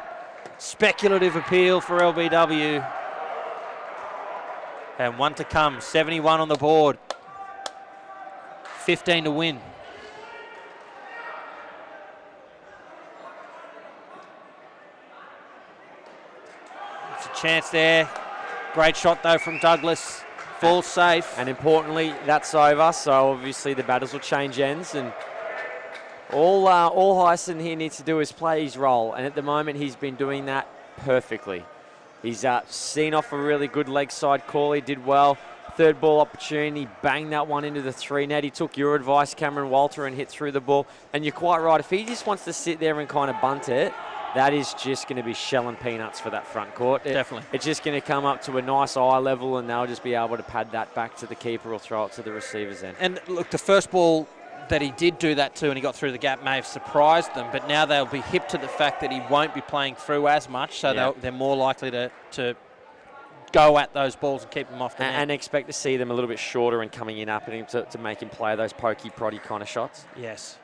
Speculative appeal for LBW. And 1 to come. 71 on the board. 15 to win. It's a chance there. Great shot though from Douglas. Full safe. And importantly, that's over. So obviously the batters will change ends, and All Hyson here needs to do is play his role, and at the moment he's been doing that perfectly. He's seen off a really good leg side call. He did well. Third ball opportunity, banged that one into the 3 net. He took your advice, Cameron Walter, and hit through the ball. And you're quite right. If he just wants to sit there and kind of bunt it, that is just going to be shelling peanuts for that front court. Definitely. It's just going to come up to a nice eye level, and they'll just be able to pad that back to the keeper or throw it to the receiver's end. And look, the first ball that he did do that to and he got through the gap may have surprised them, but now they'll be hip to the fact that he won't be playing through as much, so they're more likely to go at those balls and keep them off the net. And expect to see them a little bit shorter and coming in up at him to make him play those pokey-proddy kind of shots. Yes.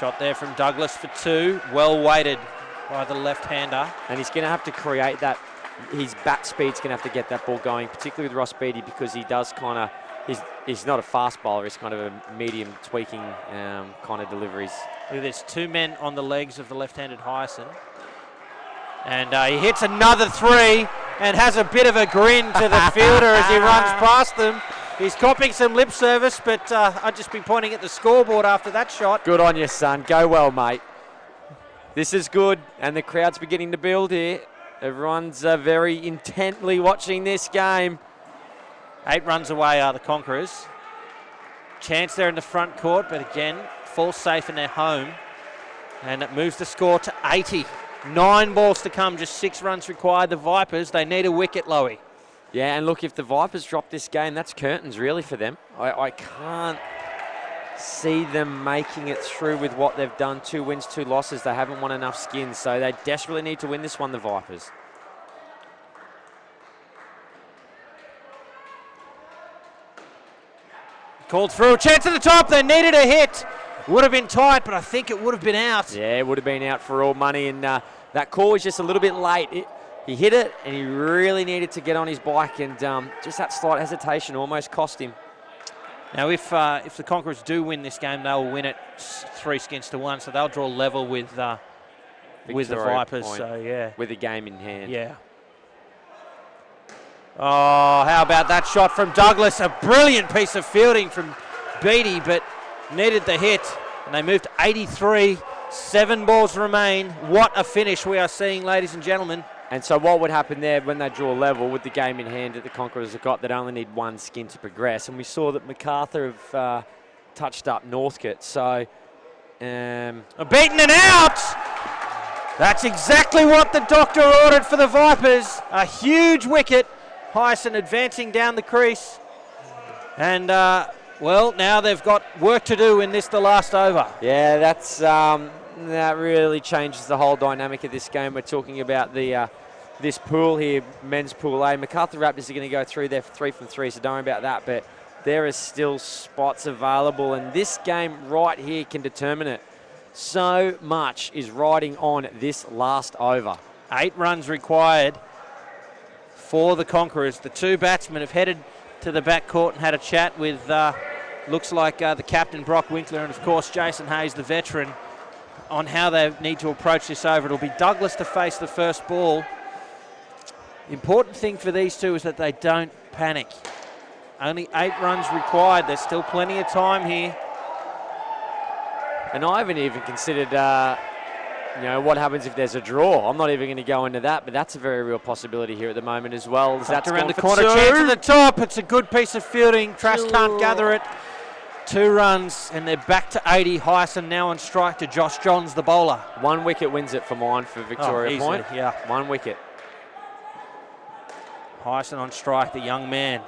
Shot there from Douglas for 2, well weighted by the left-hander. And he's going to have to create that. His bat speed's going to have to get that ball going, particularly with Ross Beattie, because he does kind of. He's not a fast bowler. He's kind of a medium tweaking kind of deliveries. Look at this, 2 men on the legs of the left-handed Hyson. And he hits another 3 and has a bit of a grin to the fielder as he runs past them. He's copying some lip service, but I'd just be pointing at the scoreboard after that shot. Good on you, son. Go well, mate. This is good, and the crowd's beginning to build here. Everyone's very intently watching this game. 8 runs away are the Conquerors. Chance there in the front court, but again, falls safe in their home. And it moves the score to 80. 9 balls to come, just 6 runs required. The Vipers, they need a wicket, Lowy. Yeah, and look, if the Vipers drop this game, that's curtains really for them. I can't see them making it through with what they've done. 2 wins, 2 losses. They haven't won enough skins, so they desperately need to win this one, the Vipers. Called through, chance at the top, they needed a hit. Would have been tight, but I think it would have been out. Yeah, it would have been out for all money, and that call was just a little bit late. He hit it, and he really needed to get on his bike, and just that slight hesitation almost cost him. Now, if the Conquerors do win this game, they'll win it 3 skins to 1, so they'll draw level with the Vipers. So yeah, with a game in hand. Yeah. Oh, how about that shot from Douglas? A brilliant piece of fielding from Beattie, but needed the hit. And they moved to 83. 7 balls remain. What a finish we are seeing, ladies and gentlemen. And so what would happen there when they draw level with the game in hand that the Conquerors have got, they'd only need 1 skin to progress. And we saw that MacArthur have touched up Northcote. So beaten and out. That's exactly what the doctor ordered for the Vipers. A huge wicket. Hyson advancing down the crease. And, well, now they've got work to do in this, the last over. Yeah, that's that really changes the whole dynamic of this game. We're talking about the this pool here, men's pool A. MacArthur Raptors are going to go through there for 3 from 3, so don't worry about that. But there is still spots available, and this game right here can determine it. So much is riding on this last over. 8 runs required for the Conquerors. The 2 batsmen have headed to the back court and had a chat with, looks like the captain, Brock Winkler, and of course Jason Hayes, the veteran, on how they need to approach this over. It'll be Douglas to face the first ball. The important thing for these 2 is that they don't panic. Only 8 runs required. There's still plenty of time here. And I haven't even considered what happens if there's a draw. I'm not even going to go into that, but that's a very real possibility here at the moment as well. That's around the corner, chance at the top. It's a good piece of fielding. Trash can't gather it. 2 runs, and they're back to 80. Hyson now on strike to Josh Johns, the bowler. 1 wicket wins it for mine for Victoria Point. Yeah. 1 wicket. Hyson on strike, the young man.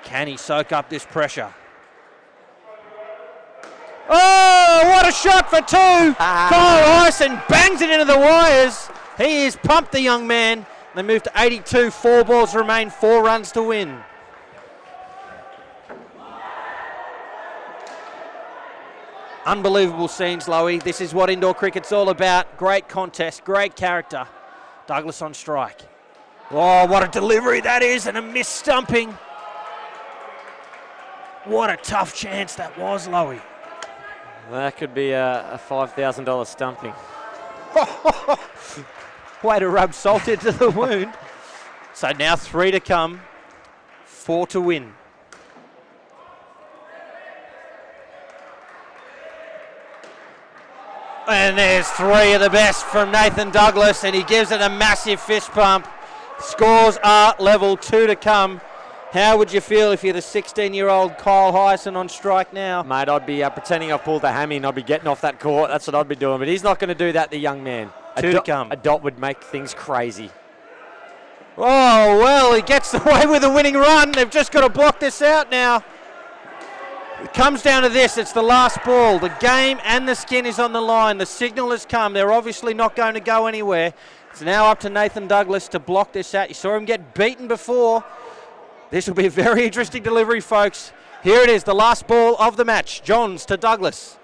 Can he soak up this pressure? Oh, what a shot for 2. Kyle Hyson bangs it into the wires. He is pumped, the young man. They move to 82. 4 balls remain, 4 runs to win. Unbelievable scenes, Lowy. This is what indoor cricket's all about. Great contest, great character. Douglas on strike. Oh, what a delivery that is, and a missed stumping. What a tough chance that was, Lowy. That could be a $5,000 stumping. Way to rub salt into the wound. So now 3 to come, 4 to win. And there's 3 of the best from Nathan Douglas, and he gives it a massive fist pump. Scores are level, 2 to come. How would you feel if you're the 16-year-old Kyle Hyson on strike now? Mate, I'd be pretending I've pulled the hammy and I'd be getting off that court. That's what I'd be doing. But he's not going to do that, the young man. 2 to come. A dot would make things crazy. Oh, well, he gets away with a winning run. They've just got to block this out now. It comes down to this. It's the last ball. The game and the skin is on the line. The signal has come. They're obviously not going to go anywhere. It's now up to Nathan Douglas to block this out. You saw him get beaten before. This will be a very interesting delivery, folks. Here it is, the last ball of the match. Johns to Douglas.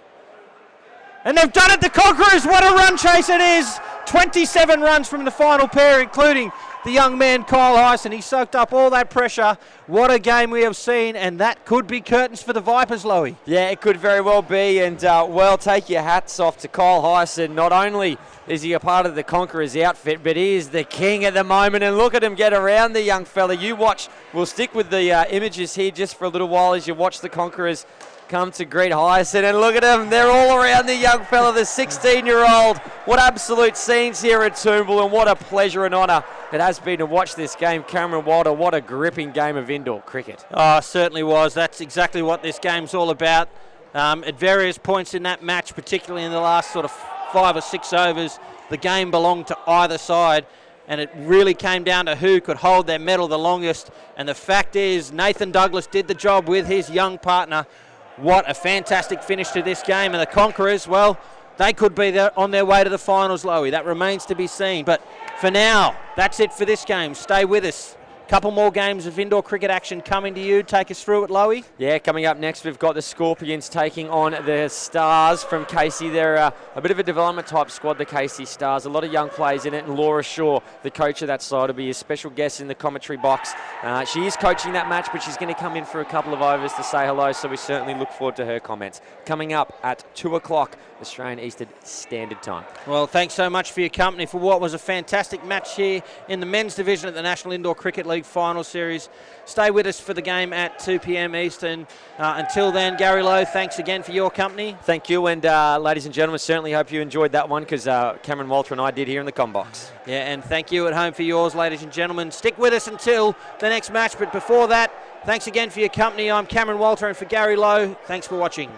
And they've done it, the Conquerors. What a run chase it is. 27 runs from the final pair, including the young man Kyle Hyson. He soaked up all that pressure. What a game we have seen, and that could be curtains for the Vipers, Lowy. Yeah, it could very well be, and well, take your hats off to Kyle Hyson. Not only is he a part of the Conquerors outfit, but he is the king at the moment, and look at him get around the young fella. You watch, we'll stick with the images here just for a little while as you watch the Conquerors come to greet Hyson, and look at them, they're all around the young fella, the 16-year-old. What absolute scenes here at Toombul, and what a pleasure and honour it has been to watch this game. Cameron Walter, what a gripping game of indoor cricket. Oh, it certainly was. That's exactly what this game's all about. At various points in that match, particularly in the last sort of 5 or 6 overs, the game belonged to either side, and it really came down to who could hold their medal the longest. And the fact is, Nathan Douglas did the job with his young partner. What a fantastic finish to this game. And the Conquerors, well, they could be there on their way to the finals, Lowy. That remains to be seen. But for now, that's it for this game. Stay with us. Couple more games of indoor cricket action coming to you. Take us through it, Lowy. Yeah, coming up next, we've got the Scorpions taking on the Stars from Casey. They're a bit of a development type squad, the Casey Stars. A lot of young players in it, and Laura Shaw, the coach of that side, will be a special guest in the commentary box. She is coaching that match, but she's going to come in for a couple of overs to say hello, so we certainly look forward to her comments. Coming up at 2 o'clock, Australian Eastern Standard Time. Well, thanks so much for your company for what was a fantastic match here in the men's division at the National Indoor Cricket League Final Series. Stay with us for the game at 2 p.m. Eastern. Until then, Gary Lowe, thanks again for your company. Thank you, and ladies and gentlemen, certainly hope you enjoyed that one, because Cameron Walter and I did here in the Combox. Yeah, and thank you at home for yours, ladies and gentlemen. Stick with us until the next match, but before that, thanks again for your company. I'm Cameron Walter, and for Gary Lowe, thanks for watching.